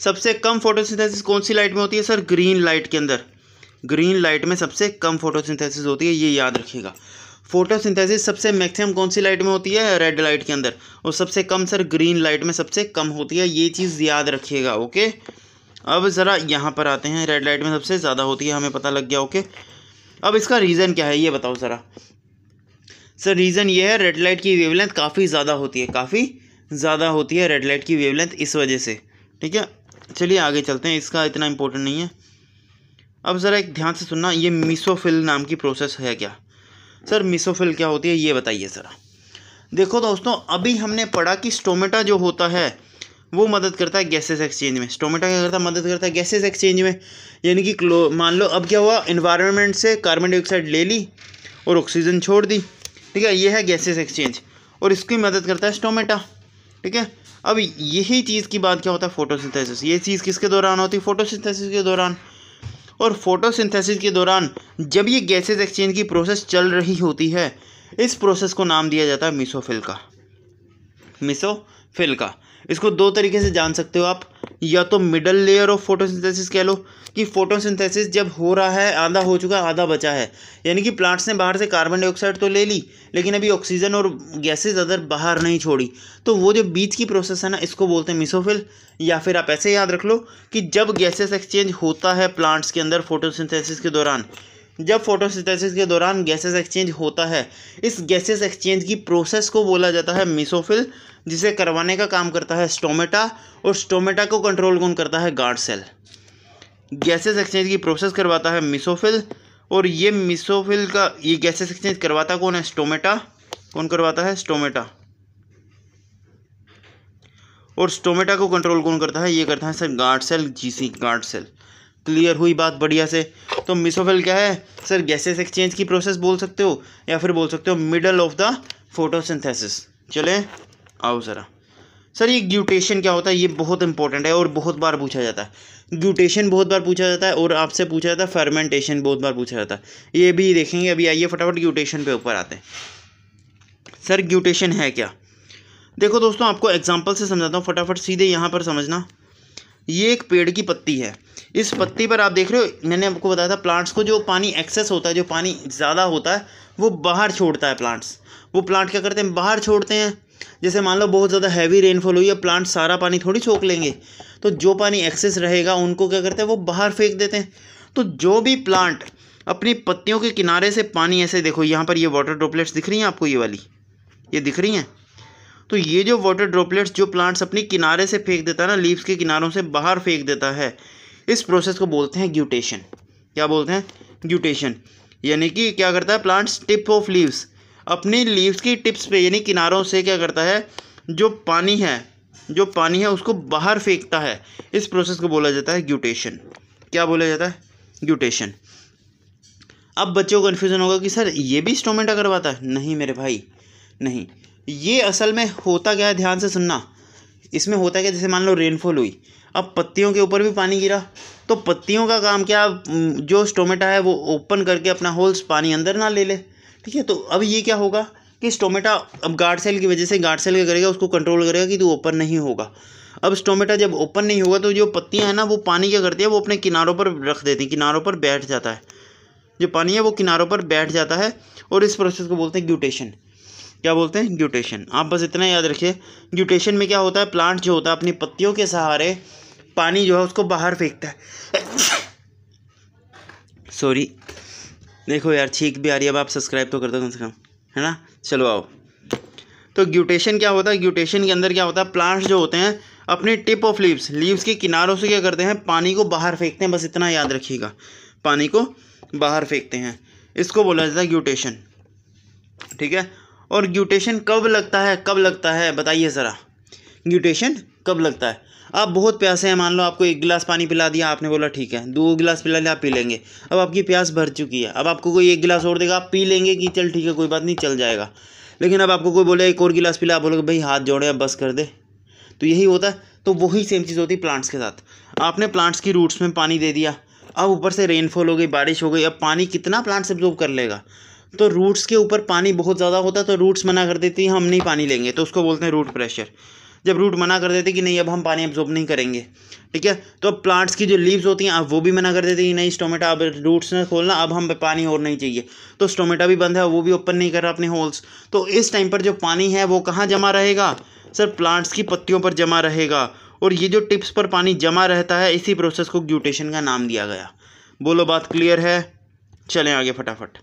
सबसे कम फोटोसिंथेसिस कौन सी लाइट में होती है सर? ग्रीन लाइट के अंदर। ग्रीन लाइट में सबसे कम फोटोसिंथेसिस होती है, ये याद रखिएगा। फोटोसिंथेसिस सबसे मैक्सिमम कौन सी लाइट में होती है? रेड लाइट के अंदर। और सबसे कम सर ग्रीन लाइट में सबसे कम होती है, ये चीज़ याद रखिएगा। ओके। अब ज़रा यहाँ पर आते हैं, रेड लाइट में सबसे ज़्यादा होती है, हमें पता लग गया। ओके। अब इसका रीज़न क्या है ये बताओ ज़रा। सर रीज़न ये है, रेड लाइट की वेवलेंथ काफ़ी ज़्यादा होती है, काफ़ी ज़्यादा होती है रेड लाइट की वेवलेंथ, इस वजह से। ठीक है। चलिए आगे चलते हैं, इसका इतना इंपॉर्टेंट नहीं है। अब ज़रा एक ध्यान से सुनना, ये मीसोफिल नाम की प्रोसेस है क्या? सर मीसोफिल क्या होती है ये बताइए ज़रा। देखो दोस्तों, अभी हमने पढ़ा कि स्टोमेटा जो होता है वो मदद करता है गैसेस एक्सचेंज में। स्टोमेटा क्या करता है? मदद करता है गैसेस एक्सचेंज में। यानी कि मान लो अब क्या हुआ, इन्वायरमेंट से कार्बन डाइऑक्साइड ले ली और ऑक्सीजन छोड़ दी। ठीक है, ये है गैसेस एक्सचेंज, और इसकी मदद करता है स्टोमेटा। ठीक है। अब यही चीज़ की बात क्या होता है? फोटोसिंथेसिस। ये चीज़ किसके दौरान होती है? फोटोसिंथेसिस के दौरान। और फोटोसिंथेसिस के दौरान जब ये गैसेस एक्सचेंज की प्रोसेस चल रही होती है, इस प्रोसेस को नाम दिया जाता है मीसोफिल का। मीसोफिल का। इसको दो तरीके से जान सकते हो आप, या तो मिडल लेयर ऑफ फोटोसिंथेसिस कह लो, कि फोटोसिंथेसिस जब हो रहा है, आधा हो चुका है आधा बचा है, यानी कि प्लांट्स ने बाहर से कार्बन डाइऑक्साइड तो ले ली लेकिन अभी ऑक्सीजन और गैसेज अदर बाहर नहीं छोड़ी, तो वो जो बीच की प्रोसेस है ना, इसको बोलते हैं मीसोफिल। या फिर आप ऐसे याद रख लो कि जब गैसेस एक्सचेंज होता है प्लांट्स के अंदर फोटोसिंथेसिस के दौरान, जब फोटोसिंथेसिस के दौरान गैसेस एक्सचेंज होता है, इस गैसेस एक्सचेंज की प्रोसेस को बोला जाता है मीसोफिल, जिसे करवाने का काम करता है स्टोमेटा, और स्टोमेटा को कंट्रोल कौन करता है? Guard cell. गैसेस एक्सचेंज की प्रोसेस करवाता है मीसोफिल, और ये मीसोफिल का ये गैसेस एक्सचेंज करवाता कौन है? स्टोमेटा। कौन करवाता है? स्टोमेटा। और स्टोमेटा को कंट्रोल कौन करता है? ये करता है sir guard cell, GC guard cell. Clear हुई बात बढ़िया से। तो मेसोफिल क्या है सर, गैसेस एक्सचेंज की प्रोसेस बोल सकते हो या फिर बोल सकते हो मिडल ऑफ द फोटोसिंथेसिस। चले आओ ज़रा। सर ये ग्यूटेशन क्या होता है, ये बहुत इंपॉर्टेंट है और बहुत बार पूछा जाता है। ग्यूटेशन बहुत बार पूछा जाता है और आपसे पूछा जाता है फर्मेंटेशन बहुत बार पूछा जाता है, ये भी देखेंगे। अभी आइए फटाफट ग्यूटेशन पे ऊपर आते हैं। सर ग्यूटेशन है क्या, देखो दोस्तों आपको एग्जांपल से समझाता हूँ फटाफट, सीधे यहाँ पर समझना। ये एक पेड़ की पत्ती है, इस पत्ती पर आप देख रहे हो, मैंने आपको बताया था प्लांट्स को जो पानी एक्सेस होता है, जो पानी ज़्यादा होता है वो बाहर छोड़ता है प्लांट्स। वो प्लांट क्या करते हैं, बाहर छोड़ते हैं। जैसे मान लो बहुत ज़्यादा हैवी रेनफॉल हुई है, प्लांट सारा पानी थोड़ी सोख लेंगे, तो जो पानी एक्सेस रहेगा उनको क्या करते हैं, वो बाहर फेंक देते हैं। तो जो भी प्लांट अपनी पत्तियों के किनारे से पानी, ऐसे देखो यहाँ पर ये वाटर ड्रॉपलेट्स दिख रही हैं आपको, ये वाली ये दिख रही हैं। तो ये जो वाटर ड्रॉपलेट्स जो प्लांट्स अपनी किनारे से फेंक देता है ना, लीव्स के किनारों से बाहर फेंक देता है, इस प्रोसेस को बोलते हैं ग्यूटेशन। क्या बोलते हैं, ग्यूटेशन। यानी कि क्या करता है प्लांट्स टिप ऑफ लीव्स, अपनी लीव्स की टिप्स पे यानी किनारों से क्या करता है, जो पानी है उसको बाहर फेंकता है। इस प्रोसेस को बोला जाता है ग्यूटेशन। क्या बोला जाता है, ग्यूटेशन। अब बच्चों को कन्फ्यूजन होगा कि सर ये भी स्टोमेटा करवाता है। नहीं मेरे भाई नहीं, ये असल में होता क्या है, ध्यान से सुनना। इसमें होता है क्या, जैसे मान लो रेनफॉल हुई, अब पत्तियों के ऊपर भी पानी गिरा, तो पत्तियों का काम क्या, जो स्टोमेटा है वो ओपन करके अपना होल्स पानी अंदर ना ले ले। ठीक है, तो अब ये क्या होगा कि स्टोमेटा अब गार्ड सेल की वजह से, गार्ड सेल क्या करेगा, उसको कंट्रोल करेगा कि तू ओपन नहीं होगा। अब स्टोमेटा जब ओपन नहीं होगा तो जो पत्तियां हैं ना, वो पानी क्या करती है, वो अपने किनारों पर रख देती हैं, किनारों पर बैठ जाता है। जो पानी है वो किनारों पर बैठ जाता है और इस प्रोसेस को बोलते हैं ग्यूटेशन। क्या बोलते हैं, ग्यूटेशन। आप बस इतना याद रखिए, ग्यूटेशन में क्या होता है, प्लांट जो होता है अपनी पत्तियों के सहारे पानी जो है उसको बाहर फेंकता है। सॉरी, देखो यार छींक भी आ रही है। अब आप सब्सक्राइब तो कर दो कम से कम, है ना। चलो आओ। तो ग्यूटेशन क्या होता है, ग्यूटेशन के अंदर क्या होता है, प्लांट्स जो होते हैं अपने टिप ऑफ लीव्स के किनारों से क्या करते हैं, पानी को बाहर फेंकते हैं। बस इतना याद रखिएगा, पानी को बाहर फेंकते हैं, इसको बोला जाता है ग्यूटेशन। ठीक है, और ग्यूटेशन कब लगता है बताइए ज़रा, ग्यूटेशन कब लगता है। आप बहुत प्यासे हैं, मान लो आपको 1 गिलास पानी पिला दिया, आपने बोला ठीक है, 2 गिलास पिला लिया, आप पी लेंगे। अब आपकी प्यास भर चुकी है, अब आपको कोई 1 गिलास और देगा, आप पी लेंगे कि चल ठीक है कोई बात नहीं चल जाएगा। लेकिन अब आपको कोई बोले 1 और गिलास पिला, आप बोलोगे भाई हाथ जोड़े अब बस कर दे। तो यही होता है। तो वही सेम चीज़ होती है प्लांट्स के साथ। आपने प्लांट्स की रूट्स में पानी दे दिया, अब ऊपर से रेनफॉल हो गई, बारिश हो गई, अब पानी कितना प्लांट्स एब्जॉर्ब कर लेगा। तो रूट्स के ऊपर पानी बहुत ज़्यादा होता है, तो रूट्स मना कर देती है हम नहीं पानी लेंगे, तो उसको बोलते हैं रूट प्रेशर। जब रूट मना कर देते कि नहीं अब हम पानी एब्जॉर्ब नहीं करेंगे, ठीक है, तो अब प्लांट्स की जो लीव्स होती हैं अब वो भी मना कर देती कि नहीं स्टोमेटा अब रूट्स ने खोलना, अब हम पानी और नहीं चाहिए। तो स्टोमेटा भी बंद है, वो भी ओपन नहीं कर रहा अपने होल्स। तो इस टाइम पर जो पानी है वो कहाँ जमा रहेगा सर, प्लांट्स की पत्तियों पर जमा रहेगा। और ये जो टिप्स पर पानी जमा रहता है, इसी प्रोसेस को ग्यूटेशन का नाम दिया गया। बोलो बात क्लियर है। चलें आगे फटाफट,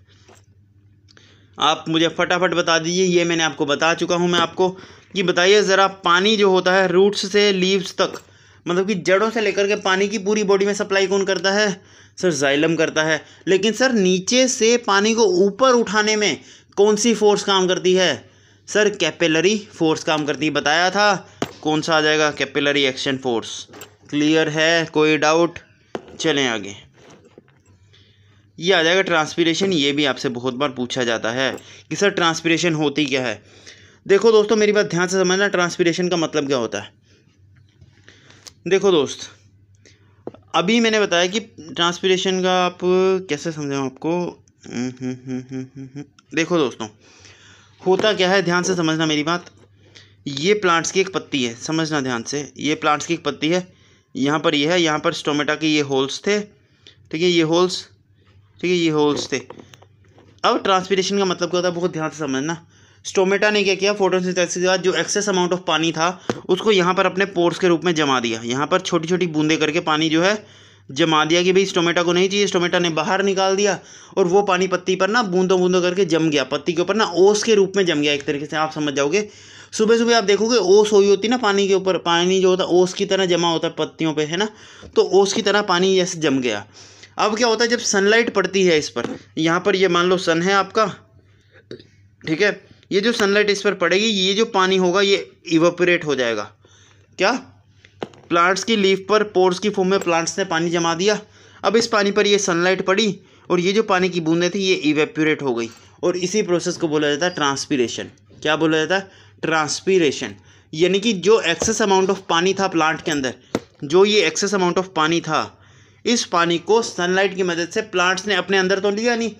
आप मुझे फटाफट बता दीजिए। ये मैंने आपको बता चुका हूँ मैं आपको कि बताइए ज़रा, पानी जो होता है रूट्स से लीव्स तक, मतलब कि जड़ों से लेकर के पानी की पूरी बॉडी में सप्लाई कौन करता है सर, जाइलम करता है। लेकिन सर नीचे से पानी को ऊपर उठाने में कौन सी फोर्स काम करती है सर, कैपिलरी फोर्स काम करती है। बताया था, कौन सा आ जाएगा, कैपिलरी एक्शन फोर्स। क्लियर है, कोई डाउट। चलें आगे, ये आ जाएगा ट्रांसपीरेशन। ये भी आपसे बहुत बार पूछा जाता है कि सर ट्रांसपीरेशन होती क्या है। देखो दोस्तों मेरी बात ध्यान से समझना, ट्रांसपीरेशन का मतलब क्या होता है। देखो दोस्त, अभी मैंने बताया कि ट्रांसपीरेशन का आप कैसे समझाऊँ आपको। देखो दोस्तों, होता क्या है, ध्यान से समझना मेरी बात। ये प्लांट्स की एक पत्ती है, समझना ध्यान से, ये प्लांट्स की एक पत्ती है, यहाँ पर ये है, यहाँ पर स्टोमेटा के ये होल्स थे, ठीक है, ये होल्स, ठीक है, ये होल्स थे। अब ट्रांसपीरेशन का मतलब क्या होता है, बहुत ध्यान से समझना। स्टोमेटा ने क्या किया, फोटोसिंथेसिस के बाद जो एक्सेस अमाउंट ऑफ पानी था उसको यहाँ पर अपने पोर्स के रूप में जमा दिया। यहाँ पर छोटी छोटी बूंदे करके पानी जो है जमा दिया कि भाई स्टोमेटा को नहीं चाहिए, स्टोमेटा ने बाहर निकाल दिया। और वो पानी पत्ती पर ना बूंदों बूंदों करके जम गया, पत्ती के ऊपर ना ओस के रूप में जम गया। एक तरीके से आप समझ जाओगे, सुबह सुबह आप देखोगे ओस हुई होती ना पानी के ऊपर, पानी जो होता है ओस की तरह जमा होता है पत्तियों पे, है ना, तो ओस की तरह पानी जैसे जम गया। अब क्या होता है, जब सनलाइट पड़ती है इस पर, यहाँ पर ये मान लो सन है आपका, ठीक है, ये जो सनलाइट इस पर पड़ेगी, ये जो पानी होगा ये इवेपोरेट हो जाएगा। क्या, प्लांट्स की लीफ पर पोर्स की फॉर्म में प्लांट्स ने पानी जमा दिया। अब इस पानी पर ये सनलाइट पड़ी और ये जो पानी की बूंदें थी ये इवेपोरेट हो गई, और इसी प्रोसेस को बोला जाता है ट्रांसपीरेशन। क्या बोला जाता है? ट्रांसपीरेशन। यानी कि जो एक्सेस अमाउंट ऑफ पानी था प्लांट के अंदर, जो ये एक्सेस अमाउंट ऑफ पानी था, इस पानी को सनलाइट की मदद से प्लांट्स ने अपने अंदर तो लिया नहीं,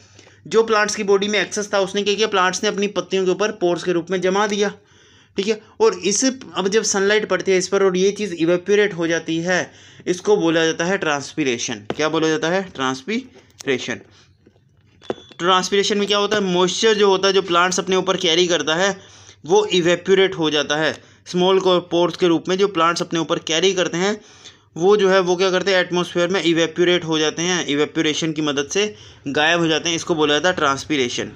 जो प्लांट्स की बॉडी में एक्सेस था उसने क्या किया, प्लांट्स ने अपनी पत्तियों के ऊपर पोर्स के रूप में जमा दिया। ठीक है, और इस अब जब सनलाइट पड़ती है इस पर और ये चीज़ इवेपोरेट हो जाती है, इसको बोला जाता है ट्रांसपीरेशन। क्या बोला जाता है? ट्रांसपीरेशन। ट्रांसपीरेशन में क्या होता है? मॉइस्चर जो होता है, जो प्लांट्स अपने ऊपर कैरी करता है, वो इवेपोरेट हो जाता है। स्मॉल पोर्स के रूप में जो प्लांट्स अपने ऊपर कैरी करते हैं, वो जो है वो क्या करते हैं, एटमॉस्फेयर में इवेपोरेट हो जाते हैं, इवेपोरेशन की मदद से गायब हो जाते हैं। इसको बोला जाता है ट्रांसपीरेशन।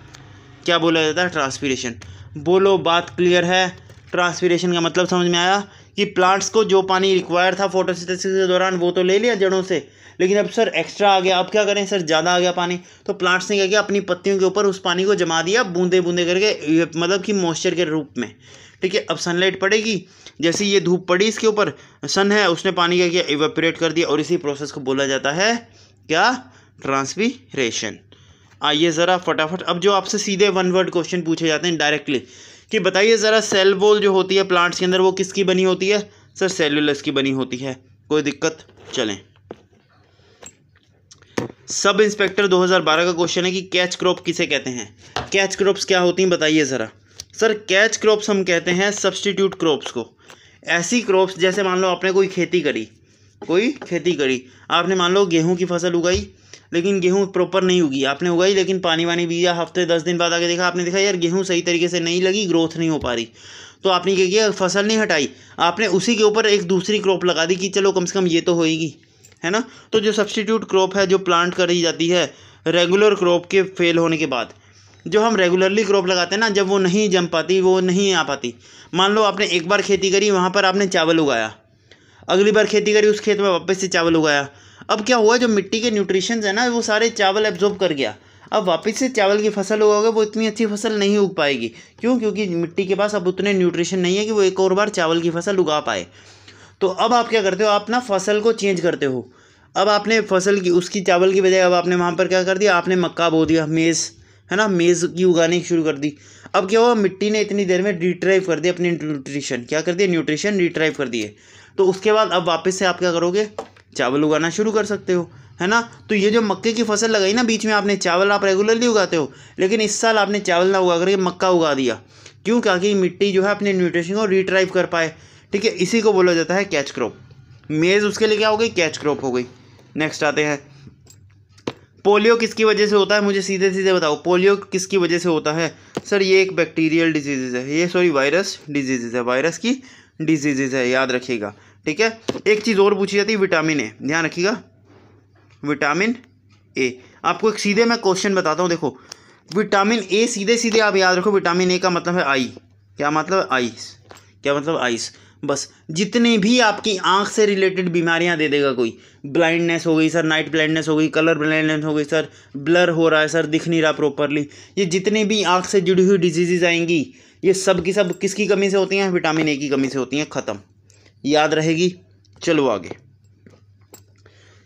क्या बोला जाता है? ट्रांसपीरेशन। बोलो, बात क्लियर है? ट्रांसपीरेशन का मतलब समझ में आया कि प्लांट्स को जो पानी रिक्वायर था फोटोसिंथेसिस के दौरान वो तो ले लिया जड़ों से, लेकिन अब सर एक्स्ट्रा आ गया, अब क्या करें सर, ज़्यादा आ गया पानी, तो प्लांट्स ने क्या किया, अपनी पत्तियों के ऊपर उस पानी को जमा दिया बूंदे बूंदे करके, मतलब कि मॉइस्चर के रूप में। ठीक है, अब सनलाइट पड़ेगी, जैसे ये धूप पड़ी इसके ऊपर, सन है, उसने पानी क्या किया, इवेपोरेट कर दिया, और इसी प्रोसेस को बोला जाता है क्या? ट्रांसपीरेशन। आइए ज़रा फटाफट, अब जो आपसे सीधे वन वर्ड क्वेश्चन पूछे जाते हैं डायरेक्टली, कि बताइए ज़रा सेल वॉल जो होती है प्लांट्स के अंदर वो किसकी बनी होती है? सर सेल्यूलस की बनी होती है। कोई दिक्कत? चलें। सब इंस्पेक्टर 2012 का क्वेश्चन है कि कैच क्रॉप किसे कहते हैं? कैच क्रॉप्स क्या होती हैं बताइए ज़रा। सर कैच क्रॉप्स हम कहते हैं सब्स्टिट्यूट क्रॉप्स को। ऐसी क्रॉप्स, जैसे मान लो आपने कोई खेती करी, आपने मान लो गेहूं की फसल उगाई, लेकिन गेहूं प्रॉपर नहीं उगी, आपने उगाई लेकिन पानी वानी दिया, हफ्ते 10 दिन बाद आके देखा, आपने देखा यार गेहूं सही तरीके से नहीं लगी, ग्रोथ नहीं हो पा रही, तो आपने क्या किया, फसल नहीं हटाई, आपने उसी के ऊपर एक दूसरी क्रॉप लगा दी कि चलो कम से कम ये तो होएगी, है ना। तो जो सब्स्टिट्यूट क्रॉप है जो प्लांट करी जाती है रेगुलर क्रॉप के फेल होने के बाद, जो हम रेगुलरली क्रॉप लगाते हैं ना, जब वो नहीं जम पाती, वो नहीं आ पाती, मान लो आपने एक बार खेती करी, वहाँ पर आपने चावल उगाया, अगली बार खेती करी, उस खेत में वापस से चावल उगाया, अब क्या हुआ, जो मिट्टी के न्यूट्रिशंस है ना वो सारे चावल एब्जॉर्ब कर गया, अब वापस से चावल की फसल उगाओगे वो इतनी अच्छी फसल नहीं उग पाएगी। क्यों? क्योंकि मिट्टी के पास अब उतने न्यूट्रिशन नहीं है कि वो एक और बार चावल की फसल उगा पाए। तो अब आप क्या करते हो, आप ना फसल को चेंज करते हो, अब आपने फसल की, उसकी चावल की बजाय अब आपने वहाँ पर क्या कर दिया, आपने मक्का बो दिया, मेज़, है ना, मेज़ की उगाने शुरू कर दी। अब क्या हुआ, मिट्टी ने इतनी देर में रिट्राइव कर दिया अपनी न्यूट्रिशन, क्या कर दिया, न्यूट्रिशन रिट्राइव कर दिए, तो उसके बाद अब वापस से आप क्या करोगे, चावल उगाना शुरू कर सकते हो, है ना। तो ये जो मक्के की फसल लगाई ना बीच में आपने, चावल आप रेगुलरली उगाते हो, लेकिन इस साल आपने चावल ना उगा करके मक्का उगा दिया, क्यों? ताकि मिट्टी जो है अपने न्यूट्रिशन को रिट्राइव कर पाए। ठीक है, इसी को बोला जाता है कैच क्रॉप। मेज़ उसके लिए क्या हो गई, कैच क्रॉप हो गई। नेक्स्ट आते हैं, पोलियो किसकी वजह से होता है, मुझे सीधे सीधे बताओ, पोलियो किसकी वजह से होता है? सर ये एक बैक्टीरियल डिजीज़ है, ये सॉरी वायरस डिजीज़ है, वायरस की डिजीज़ है, याद रखिएगा। ठीक है, एक चीज़ और पूछी जाती है, विटामिन ए, ध्यान रखिएगा, विटामिन ए। आपको एक सीधे मैं क्वेश्चन बताता हूँ, देखो विटामिन ए सीधे सीधे आप याद रखो, विटामिन ए का मतलब है आई। क्या मतलब है? आइस। क्या मतलब? आइस। बस जितनी भी आपकी आंख से रिलेटेड बीमारियां दे देगा कोई, ब्लाइंडनेस हो गई सर, नाइट ब्लाइंडनेस हो गई, कलर ब्लाइंडनेस हो गई सर, ब्लर हो रहा है सर, दिख नहीं रहा प्रॉपरली, ये जितनी भी आंख से जुड़ी हुई डिजीज़ आएंगी, ये सब की सब किसकी कमी से होती हैं? विटामिन ए की कमी से होती हैं। ख़त्म, याद रहेगी। चलो आगे,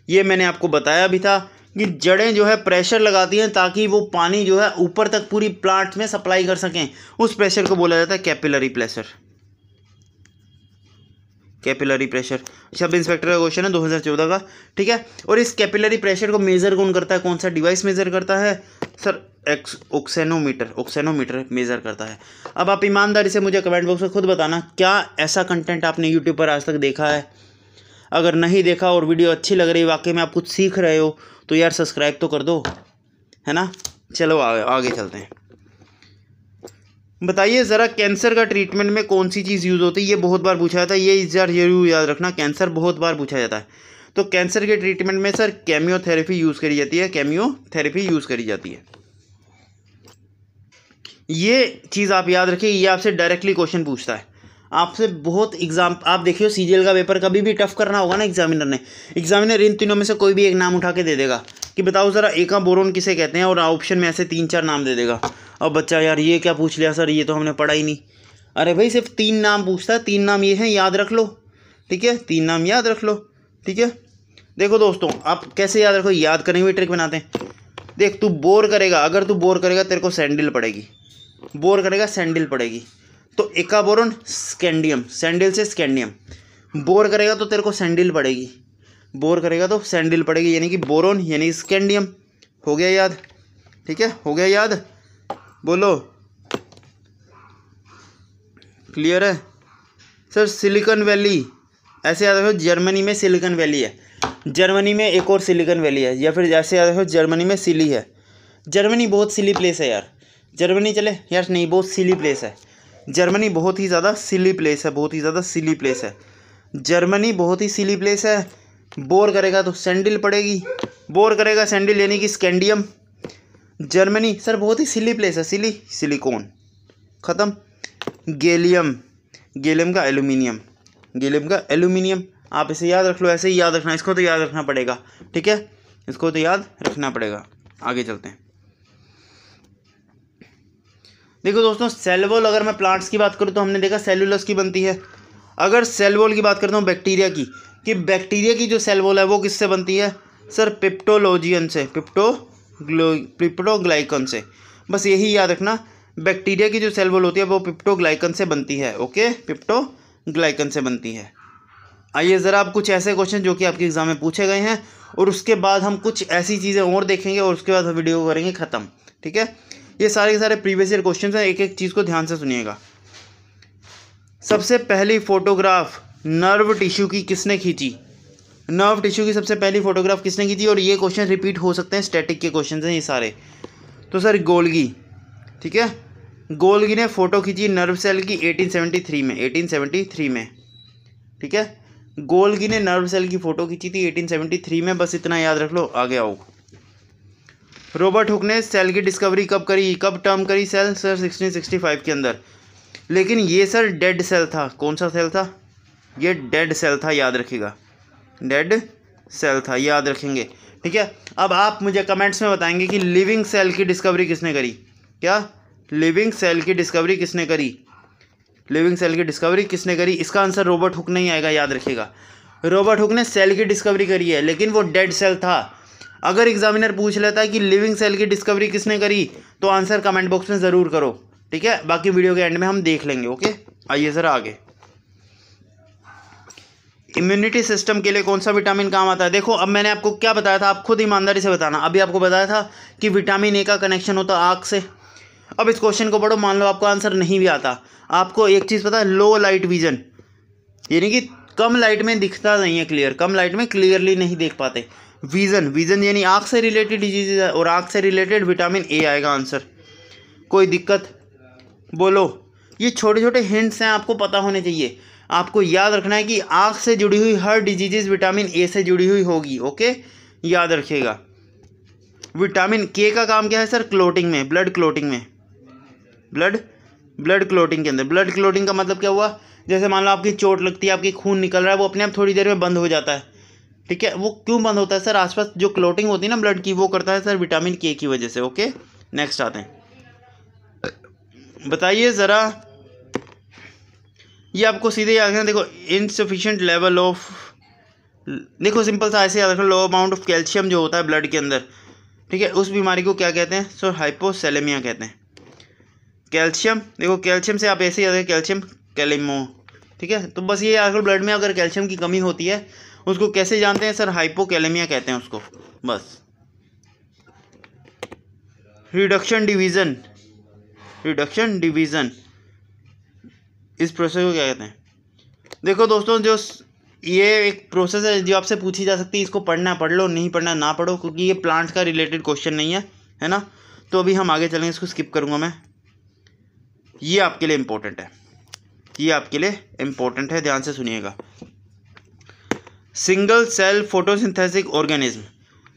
ये मैंने आपको बताया भी था कि जड़ें जो है प्रेशर लगाती हैं ताकि वो पानी जो है ऊपर तक पूरी प्लांट में सप्लाई कर सकें, उस प्रेशर को बोला जाता है capillary pressure. Capillary pressure sub inspector का क्वेश्चन है 2014 का। ठीक है, और इस कैपिलरी प्रेशर को मेज़र कौन करता है, कौन सा डिवाइस मेज़र करता है? सर ऑक्सेनोमीटर मेज़र करता है। अब आप ईमानदारी से मुझे कमेंट बॉक्स में खुद बताना, क्या ऐसा कंटेंट आपने यूट्यूब पर आज तक देखा है? अगर नहीं देखा और वीडियो अच्छी लग रही, वाकई में आप कुछ सीख रहे हो, तो यार सब्सक्राइब तो कर दो, है ना। चलो आगे चलते हैं। बताइए ज़रा, कैंसर का ट्रीटमेंट में कौन सी चीज़ यूज़ होती है? ये बहुत बार पूछा जाता है, ये जरूर याद रखना, कैंसर बहुत बार पूछा जाता है। तो कैंसर के ट्रीटमेंट में सर केमियोथेरेपी यूज़ करी जाती है, केमियोथेरेपी यूज़ करी जाती है। ये चीज़ आप याद रखिए, ये आपसे डायरेक्टली क्वेश्चन पूछता है, आपसे बहुत एग्जाम, आप देखिए सीजीएल का पेपर कभी भी टफ करना होगा ना एग्जामिनर इन तीनों में से कोई भी एक नाम उठा के दे देगा कि बताओ ज़रा एका बोरोन किसे कहते हैं, और ऑप्शन में ऐसे 3-4 नाम दे देगा। अब बच्चा यार ये क्या पूछ लिया सर, ये तो हमने पढ़ा ही नहीं। अरे भाई सिर्फ 3 नाम पूछता है, 3 नाम ये हैं, याद रख लो। ठीक है, 3 नाम याद रख लो। ठीक है, देखो दोस्तों, आप कैसे याद रखो, याद करने की ट्रिक बनाते हैं। देख, तू बोर करेगा, अगर तू बोर करेगा तेरे को सैंडल पड़ेगी, बोर करेगा सैंडल पड़ेगी। तो एका बोरोन स्कैंडियम, सैंडल से स्कैंडियम। बोर करेगा तो तेरे को सैंडल पड़ेगी, बोर करेगा तो सैंडल पड़ेगी, यानी कि बोरोन यानी स्कैंडियम। हो गया याद? ठीक है, हो गया याद? बोलो, क्लियर है? सर सिलिकॉन वैली, ऐसे याद रखो जर्मनी में सिलिकॉन वैली है, जर्मनी में एक और सिलिकॉन वैली है, या फिर ऐसे याद रखो जर्मनी में सिली है। जर्मनी बहुत सिली प्लेस है यार, जर्मनी चले यार, नहीं बहुत सिली प्लेस है, जर्मनी बहुत ही ज़्यादा सिली प्लेस है, बहुत ही ज़्यादा सिली प्लेस है, जर्मनी बहुत ही सिली प्लेस है। बोर करेगा तो सैंडल पड़ेगी, बोर करेगा सैंडल यानी कि स्कैंडियम। जर्मनी सर बहुत ही सिली प्लेस है, सिली, सिलिकॉन, ख़त्म। गैलियम, गैलियम का एल्यूमिनियम, गैलियम का एल्यूमिनियम। आप इसे याद रख लो, ऐसे ही याद रखना, इसको तो याद रखना पड़ेगा, ठीक है, इसको तो याद रखना पड़ेगा। आगे चलते हैं। देखो दोस्तों, सेल वॉल अगर मैं प्लांट्स की बात करूँ तो हमने देखा सेलुलोज की बनती है। अगर सेल वॉल की बात करता हूँ बैक्टीरिया की, कि बैक्टीरिया की जो सेल वॉल है वो किससे बनती है? सर पिप्टोलोजियन से, पिप्टोग्लाइकन से। बस यही याद रखना, बैक्टीरिया की जो सेल वॉल होती है वो पिप्टोग्लाइकन से बनती है। ओके, पिप्टोग्लाइकन से बनती है। आइए ज़रा आप कुछ ऐसे क्वेश्चन जो कि आपके एग्जाम में पूछे गए हैं, और उसके बाद हम कुछ ऐसी चीज़ें और देखेंगे, और उसके बाद हम वीडियो करेंगे ख़त्म। ठीक है, ये सारे के सारे प्रीवियस ईयर क्वेश्चन हैं, एक एक चीज़ को ध्यान से सुनिएगा। सबसे पहली फोटोग्राफ नर्व टिश्यू की किसने खींची? नर्व टिश्यू की सबसे पहली फोटोग्राफ किसने खींची? और ये क्वेश्चन रिपीट हो सकते हैं, स्टैटिक के क्वेश्चन हैं ये सारे। तो सर गोल्गी, ठीक है, गोल्गी ने फ़ोटो खींची नर्व सेल की 1873 में, 1873 में, ठीक है, गोल्गी ने नर्व सेल की फ़ोटो खींची थी 1873 में। बस इतना याद रख लो, आगे आओ। रॉबर्ट हुक ने सेल की डिस्कवरी कब करी, कब टर्म करी सेल? सर 1665 के अंदर। लेकिन ये सर डेड सेल था, कौन सा सेल था? ये डेड सेल था, याद रखिएगा, डेड सेल था, याद रखेंगे। ठीक है, अब आप मुझे कमेंट्स में बताएंगे कि लिविंग सेल की डिस्कवरी किसने करी? क्या लिविंग सेल की डिस्कवरी किसने करी? लिविंग सेल की डिस्कवरी किसने करी? इसका आंसर रॉबर्ट हुक नहीं आएगा, याद रखिएगा। रॉबर्ट हुक ने सेल की डिस्कवरी करी है, लेकिन वो डेड सेल था। अगर एग्जामिनर पूछ लेता है कि लिविंग सेल की डिस्कवरी किसने करी, तो आंसर कमेंट बॉक्स में ज़रूर करो, ठीक है, बाकी वीडियो के एंड में हम देख लेंगे। ओके, आइए ज़रा आगे। इम्यूनिटी सिस्टम के लिए कौन सा विटामिन काम आता है? देखो, अब मैंने आपको क्या बताया था, आप खुद ईमानदारी से बताना। अभी आपको बताया था कि विटामिन ए का कनेक्शन होता है आँख से। अब इस क्वेश्चन को पढ़ो, मान लो आपको आंसर नहीं भी आता, आपको एक चीज़ पता है, लो लाइट विजन, यानी कि कम लाइट में दिखता नहीं है क्लियर, कम लाइट में क्लियरली नहीं देख पाते। विजन, विजन यानी आँख से रिलेटेड डिजीज है, और आँख से रिलेटेड विटामिन ए आएगा आंसर। कोई दिक्कत? बोलो। ये छोटे छोटे हिंट्स हैं, आपको पता होने चाहिए। आपको याद रखना है कि आँख से जुड़ी हुई हर डिजीज़ विटामिन ए से जुड़ी हुई होगी। ओके, याद रखिएगा। विटामिन के का काम क्या है सर? क्लोटिंग में, ब्लड क्लोटिंग में, ब्लड क्लोटिंग के अंदर। ब्लड क्लोटिंग का मतलब क्या हुआ? जैसे मान लो आपकी चोट लगती है, आपकी खून निकल रहा है, वो अपने आप थोड़ी देर में बंद हो जाता है, ठीक है। वो क्यों बंद होता है सर? आसपास जो क्लोटिंग होती है ना ब्लड की, वो करता है सर विटामिन के की वजह से। ओके, नेक्स्ट आते हैं, बताइए ज़रा। ये आपको सीधे याद रखना, देखो इनसफिशिएंट लेवल ऑफ, देखो सिंपल सा ऐसे याद रखना, लो अमाउंट ऑफ कैल्शियम जो होता है ब्लड के अंदर, ठीक है, उस बीमारी को क्या कहते हैं? सर हाइपोसेलेमिया कहते हैं। कैल्शियम, देखो कैल्शियम से आप ऐसे याद रखें, कैल्शियम कैलेमो, ठीक है। तो बस ये याद रखो, ब्लड में अगर कैल्शियम की कमी होती है उसको कैसे जानते हैं सर? हाइपोकैलेमिया कहते हैं उसको, बस। रिडक्शन डिवीज़न, रिडक्शन डिवीज़न, इस प्रोसेस को क्या कहते हैं? देखो दोस्तों, जो ये एक प्रोसेस है जो आपसे पूछी जा सकती है, इसको पढ़ना पढ़ लो, नहीं पढ़ना ना पढ़ो, क्योंकि ये प्लांट का रिलेटेड क्वेश्चन नहीं है ना। तो अभी हम आगे चलेंगे, इसको स्किप करूँगा मैं। ये आपके लिए इम्पोर्टेंट है, ये आपके लिए इम्पोर्टेंट है, ध्यान से सुनिएगा। Single cell photosynthetic organism,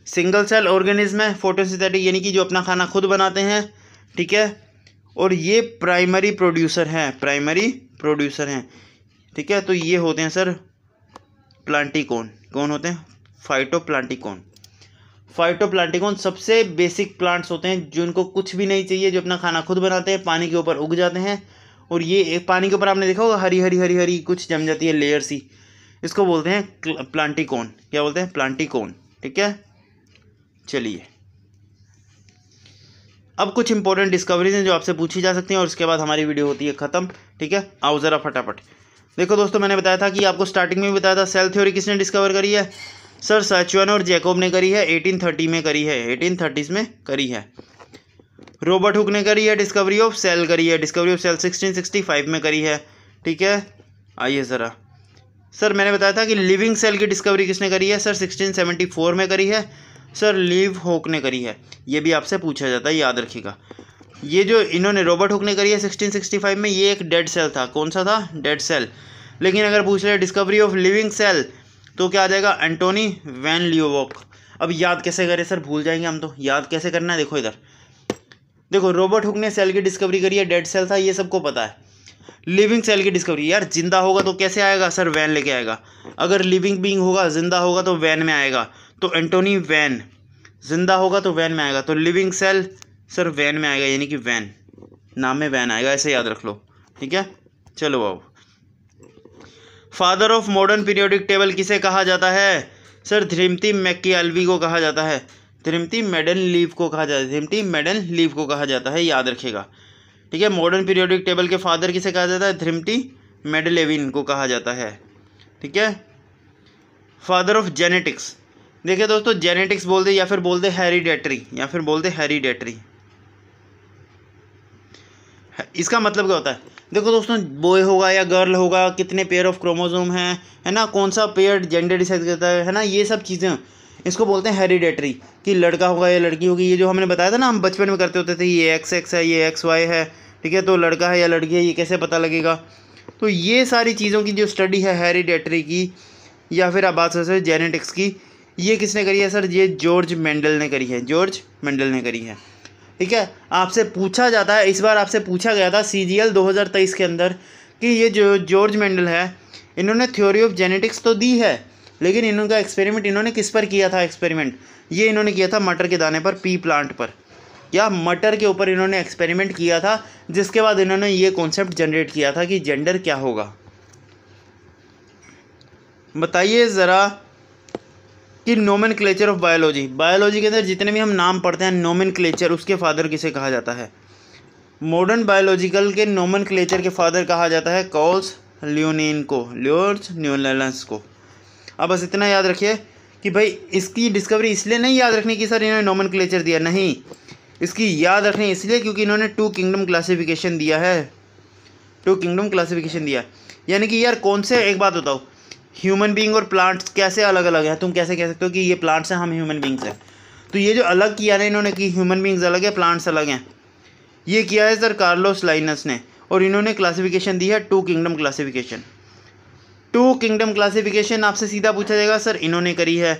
single cell organism है, फोटोसिंथेटिक यानी कि जो अपना खाना खुद बनाते हैं, ठीक है, और ये प्राइमरी प्रोड्यूसर हैं, प्राइमरी प्रोड्यूसर हैं, ठीक है। तो ये होते हैं सर प्लांटिकोन। कौन होते हैं? फाइटोप्लांटिकोन। फाइटोप्लांटिकोन सबसे बेसिक प्लांट्स होते हैं जिनको कुछ भी नहीं चाहिए, जो अपना खाना खुद बनाते हैं, पानी के ऊपर उग जाते हैं। और ये एक पानी के ऊपर आपने देखा होगा हरी हरी हरी हरी कुछ जम जाती है लेयर सी, इसको बोलते हैं प्लांटिकोन। क्या बोलते हैं? प्लांटिकोन। ठीक है, चलिए अब कुछ इंपॉर्टेंट डिस्कवरीज हैं जो आपसे पूछी जा सकती हैं और उसके बाद हमारी वीडियो होती है ख़त्म। ठीक है, आओ ज़रा फटाफट देखो दोस्तों, मैंने बताया था कि आपको स्टार्टिंग में भी बताया था सेल थ्योरी किसने डिस्कवर करी है? सर सैचुएन और जैकोब ने करी है, 1830 में करी है, 1830 में करी है। रॉबर्ट हुक ने करी है, डिस्कवरी ऑफ सेल करी है, डिस्कवरी ऑफ सेल 1665 में करी है। ठीक है, आइए ज़रा, सर मैंने बताया था कि लिविंग सेल की डिस्कवरी किसने करी है? सर 1674 में करी है, सर लीव हुक ने करी है। ये भी आपसे पूछा जाता है, याद रखिएगा। ये जो इन्होंने रॉबर्ट हुक ने करी है 1665 में, ये एक डेड सेल था। कौन सा था? Dead cell. लेकिन अगर पूछ रहे डिस्कवरी ऑफ लिविंग सेल तो क्या आ जाएगा? Antonie van Leeuwenhoek. अब याद कैसे करें सर? भूल जाएंगे हम तो। याद कैसे करना है? देखो इधर, देखो रॉबर्ट हुक ने सेल की डिस्कवरी करी है, डेड सेल था, ये सबको पता है। लिविंग सेल की डिस्कवरी, यार जिंदा होगा तो कैसे आएगा? सर वैन लेके आएगा। अगर लिविंग बीइंग होगा, जिंदा होगा तो वैन में आएगा, तो एंटोनी वैन। जिंदा होगा तो वैन में आएगा, तो लिविंग सेल सर वैन में आएगा, यानी कि वैन, नाम में वैन आएगा, ऐसे याद रख लो। ठीक है, चलो आओ। Father of modern periodic table किसे कहा जाता है? सर थिम्पी मैकियालवी को कहा जाता है, थिम्पी मेंडेलीव को कहा जाता है, थिम्पी मेंडेलीव को कहा जाता है, याद रखिएगा। ठीक है, मॉडर्न पीरियोडिक टेबल के फादर किसे कहा जाता है? थिम्पी मेंडेलेविन को कहा जाता है। ठीक है, फादर ऑफ जेनेटिक्स, देखिए दोस्तों, जेनेटिक्स बोल दे या फिर बोल दे हेरिडेटरी, या फिर बोल दे हेरिडेटरी। इसका मतलब क्या होता है? देखो दोस्तों, बॉय होगा या गर्ल होगा, कितने पेयर ऑफ क्रोमोसोम हैं, है ना, कौन सा पेयर जेंडर डिसाइड करता है ना, ये सब चीज़ें, इसको बोलते हैं हेरिडेटरी। कि लड़का होगा या लड़की होगी, ये जो हमने बताया था ना, हम बचपन में करते होते थे, ये XX है, ये XY है। ठीक है, तो लड़का है या लड़की है, ये कैसे पता लगेगा? तो ये सारी चीज़ों की जो स्टडी है हेरिडेटरी की, या फिर आप बात कर सकते हैं जेनेटिक्स की, ये किसने करी है? सर ये जॉर्ज मेंडल ने करी है, जॉर्ज मेंडल ने करी है। ठीक है, आपसे पूछा जाता है, इस बार आपसे पूछा गया था CGL 2023 के अंदर कि ये जो जॉर्ज मेंडल है, इन्होंने थ्योरी ऑफ जेनेटिक्स तो दी है, लेकिन इनका एक्सपेरिमेंट इन्होंने किस पर किया था? एक्सपेरिमेंट ये इन्होंने किया था मटर के दाने पर, पी प्लांट पर, या मटर के ऊपर इन्होंने एक्सपेरिमेंट किया था, जिसके बाद इन्होंने ये कॉन्सेप्ट जनरेट किया था कि जेंडर क्या होगा। बताइए ज़रा कि नोमेनक्लेचर ऑफ बायोलॉजी, बायोलॉजी के अंदर जितने भी हम नाम पढ़ते हैं नोमेनक्लेचर, उसके फादर किसे कहा जाता है? मॉडर्न बायोलॉजिकल के नोमेनक्लेचर के फादर कहा जाता है कार्ल लियोनिन को, लियोर्स न्यूलेंस को। अब बस इतना याद रखिए कि भाई इसकी डिस्कवरी इसलिए नहीं याद रखनी कि सर इन्होंने नोमेनक्लेचर दिया, नहीं, इसकी याद रखनी इसलिए क्योंकि इन्होंने 2 किंगडम क्लासिफिकेशन दिया है, 2 किंगडम क्लासिफिकेशन दिया। यानी कि यार कौन से, एक बात बताओ, ह्यूमन बीइंग और प्लांट्स कैसे अलग अलग है? तुम कैसे कह सकते हो कि ये प्लांट्स हैं, हम ह्यूमन बींग्स हैं? तो ये जो अलग किया ना इन्होंने कि ह्यूमन बींग्स अलग है, प्लांट्स अलग हैं, ये किया है सर कार्लोस लाइनस ने, और इन्होंने क्लासिफिकेशन दी है 2 किंगडम क्लासिफिकेशन। 2 किंगडम क्लासिफिकेशन आपसे सीधा पूछा जाएगा, सर इन्होंने करी है।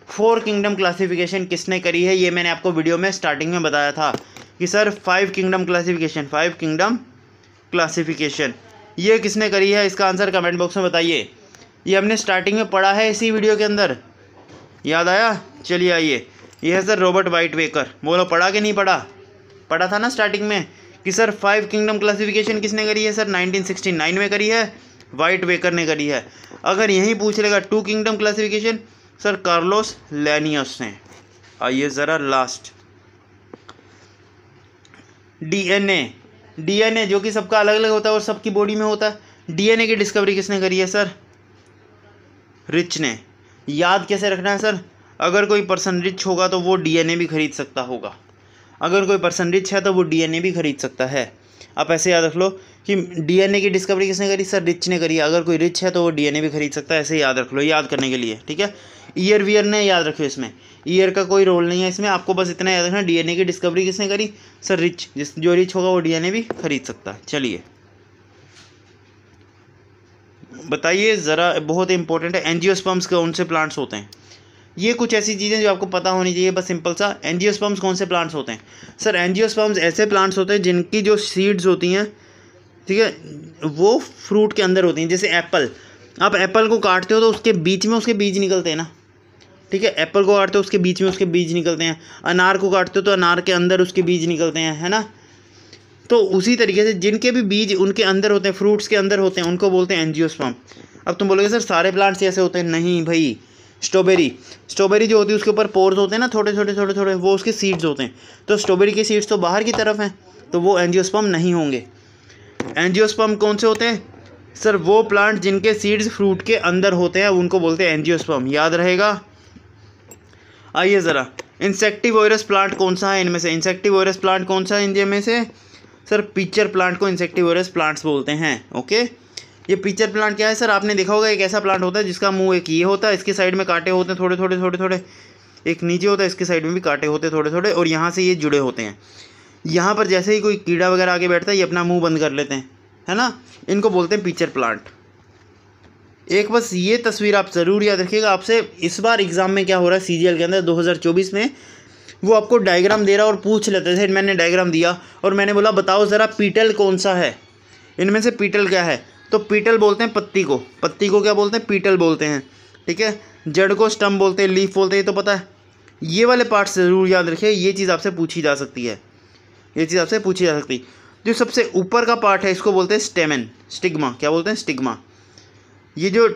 4 किंगडम क्लासिफिकेशन किसने करी है? ये मैंने आपको वीडियो में स्टार्टिंग में बताया था कि sir 5 kingdom classification, 5 kingdom classification ये किसने करी है? इसका आंसर कमेंट बॉक्स में बताइए। ये हमने स्टार्टिंग में पढ़ा है इसी वीडियो के अंदर, याद आया? चलिए आइए, ये है सर रॉबर्ट वाइटवेकर। बोलो पढ़ा कि नहीं पढ़ा? पढ़ा था ना स्टार्टिंग में कि सर 5 किंगडम क्लासिफिकेशन किसने करी है? सर 1969 में करी है, वाइटवेकर ने करी है। अगर यहीं पूछ लेगा 2 किंगडम क्लासिफिकेशन, सर कार्लोस लैनियस ने। आइए ज़रा लास्ट, डीएनए जो कि सबका अलग अलग होता है और सबकी बॉडी में होता है। डीएनए की डिस्कवरी किसने करी है? सर रिच ने। याद कैसे रखना है सर? अगर कोई पर्सन रिच होगा तो वो डीएनए भी खरीद सकता होगा, अगर कोई पर्सन रिच है तो वो डीएनए भी खरीद सकता है। आप ऐसे याद रख लो कि डीएनए की डिस्कवरी किसने करी? सर रिच ने करी। अगर कोई रिच है तो वो डीएनए भी खरीद सकता है, ऐसे याद रख लो, याद करने के लिए। ठीक है, ईयर वियर ने याद रखो, इसमें ईयर का कोई रोल नहीं है इसमें, आपको बस इतना याद रखना डीएनए की डिस्कवरी किसने करी? Sir rich. जो रिच होगा वो डीएनए भी खरीद सकता है। चलिए बताइए ज़रा, बहुत इंपॉर्टेंट है, एंजियोस्पर्म्स कौन से प्लांट्स होते हैं? ये कुछ ऐसी चीज़ें जो आपको पता होनी चाहिए, बस सिंपल सा। एंजियोस्पर्म्स कौन से प्लांट्स होते हैं? सर एंजियोस्पर्म्स ऐसे प्लांट्स होते हैं जिनकी जो सीड्स होती हैं, ठीक है, वो फ्रूट के अंदर होती हैं। जैसे एप्पल, आप एप्पल को काटते हो तो उसके बीच में उसके बीज निकलते हैं ना, ठीक है, एप्पल को काटते हो उसके बीच में उसके बीज निकलते हैं। अनार को काटते हो तो अनार के अंदर उसके बीज निकलते हैं, है ना। तो उसी तरीके से जिनके भी बीज उनके अंदर होते हैं, फ्रूट्स के अंदर होते हैं, उनको बोलते हैं एंजियोस्पर्म। अब तुम बोलोगे सर सारे प्लांट्स ऐसे होते हैं, नहीं भाई। स्ट्रॉबेरी जो होती है उसके ऊपर पोर्स होते हैं ना, छोटे छोटे, वो उसके सीड्स होते हैं। तो स्ट्रॉबेरी के सीड्स तो बाहर की तरफ हैं, तो वो एंजियोस्पर्म नहीं होंगे। एंजियोस्पर्म कौन से होते हैं सर? वो प्लांट जिनके सीड्स फ्रूट के अंदर होते हैं उनको बोलते हैं एंजियोस्पर्म, याद रहेगा। आइए ज़रा, इंसेक्टिवोरस प्लांट कौन सा है इनमें से? इंसेक्टिवोरस प्लांट कौन सा है इनमें से? सर पिचर प्लांट को इंसेक्टिवोरस प्लांट्स बोलते हैं। ओके, ये पिचर प्लांट क्या है सर? आपने देखा होगा एक ऐसा प्लांट होता है जिसका मुंह एक ये होता है, इसके साइड में कांटे होते हैं थोड़े, एक नीचे होता है, इसके साइड में भी कांटे होते हैं थोड़े, और यहाँ से ये जुड़े होते हैं। यहाँ पर जैसे ही कोई कीड़ा वगैरह आगे बैठता है ये अपना मुंह बंद कर लेते हैं, है ना। इनको बोलते हैं पिचर प्लांट। एक बस ये तस्वीर आप ज़रूर याद रखिएगा। आपसे इस बार एग्ज़ाम में क्या हो रहा है CGL के अंदर 2024 में, वो आपको डायग्राम दे रहा और पूछ लेते थे। मैंने डायग्राम दिया और मैंने बोला बताओ ज़रा पीटल कौन सा है, इनमें से पीटल क्या है? तो पीटल बोलते हैं पत्ती को क्या बोलते हैं? पीटल बोलते हैं, ठीक है। जड़ को स्टम बोलते हैं, लीफ बोलते हैं, ये तो पता है। ये वाले पार्ट्स ज़रूर याद रखिए, ये चीज़ आपसे पूछी जा सकती है, जो सबसे ऊपर का पार्ट है इसको बोलते हैं स्टेमन, स्टिग्मा। क्या बोलते हैं? स्टिग्मा। ये जो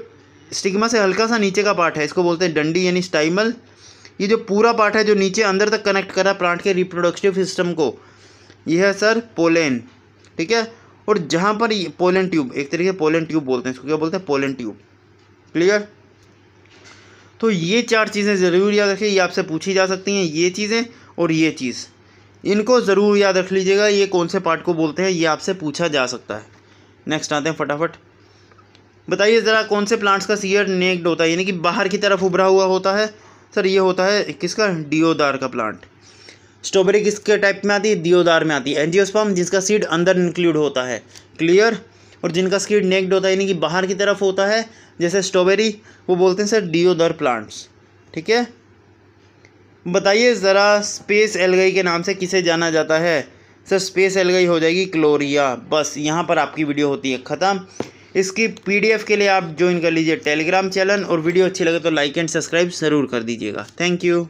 स्टिग्मा से हल्का सा नीचे का पार्ट है इसको बोलते हैं डंडी यानी स्टाइमल। ये जो पूरा पार्ट है जो नीचे अंदर तक कनेक्ट कर रहा है प्लांट के रिप्रोडक्टिव सिस्टम को, ये है सर पोलेन, ठीक है। और जहाँ पर पोलन ट्यूब, एक तरीके पोलन ट्यूब बोलते हैं इसको, क्या बोलते हैं? Pollen tube. क्लियर? तो ये 4 चीज़ें ज़रूर याद रखिए, ये आपसे पूछी जा सकती हैं, ये चीज़ें और ये चीज़, इनको ज़रूर याद रख लीजिएगा। ये कौन से पार्ट को बोलते हैं ये आपसे पूछा जा सकता है। नेक्स्ट आते हैं फटाफट। बताइए ज़रा कौन से प्लांट्स का सीड नेक्ड होता है, यानी कि बाहर की तरफ उभरा हुआ होता है? सर ये होता है किसका? डियोदार का प्लांट। स्ट्रॉबेरी किसके टाइप में आती है? दियोदार में आती है। एंजियोस्पर्म जिसका सीड अंदर इंक्लूड होता है, क्लियर। और जिनका सीड नेक्ड होता है यानी कि बाहर की तरफ होता है, जैसे स्ट्रॉबेरी, वो बोलते हैं सर डियोदार प्लांट्स, ठीक है। बताइए ज़रा स्पेस एल्गाई के नाम से किसे जाना जाता है? सर स्पेस एल्गाई हो जाएगी क्लोरिया। बस यहाँ पर आपकी वीडियो होती है ख़त्म। इसकी PDF के लिए आप ज्वाइन कर लीजिए टेलीग्राम चैनल, और वीडियो अच्छी लगे तो लाइक एंड सब्सक्राइब ज़रूर कर दीजिएगा। Thank you.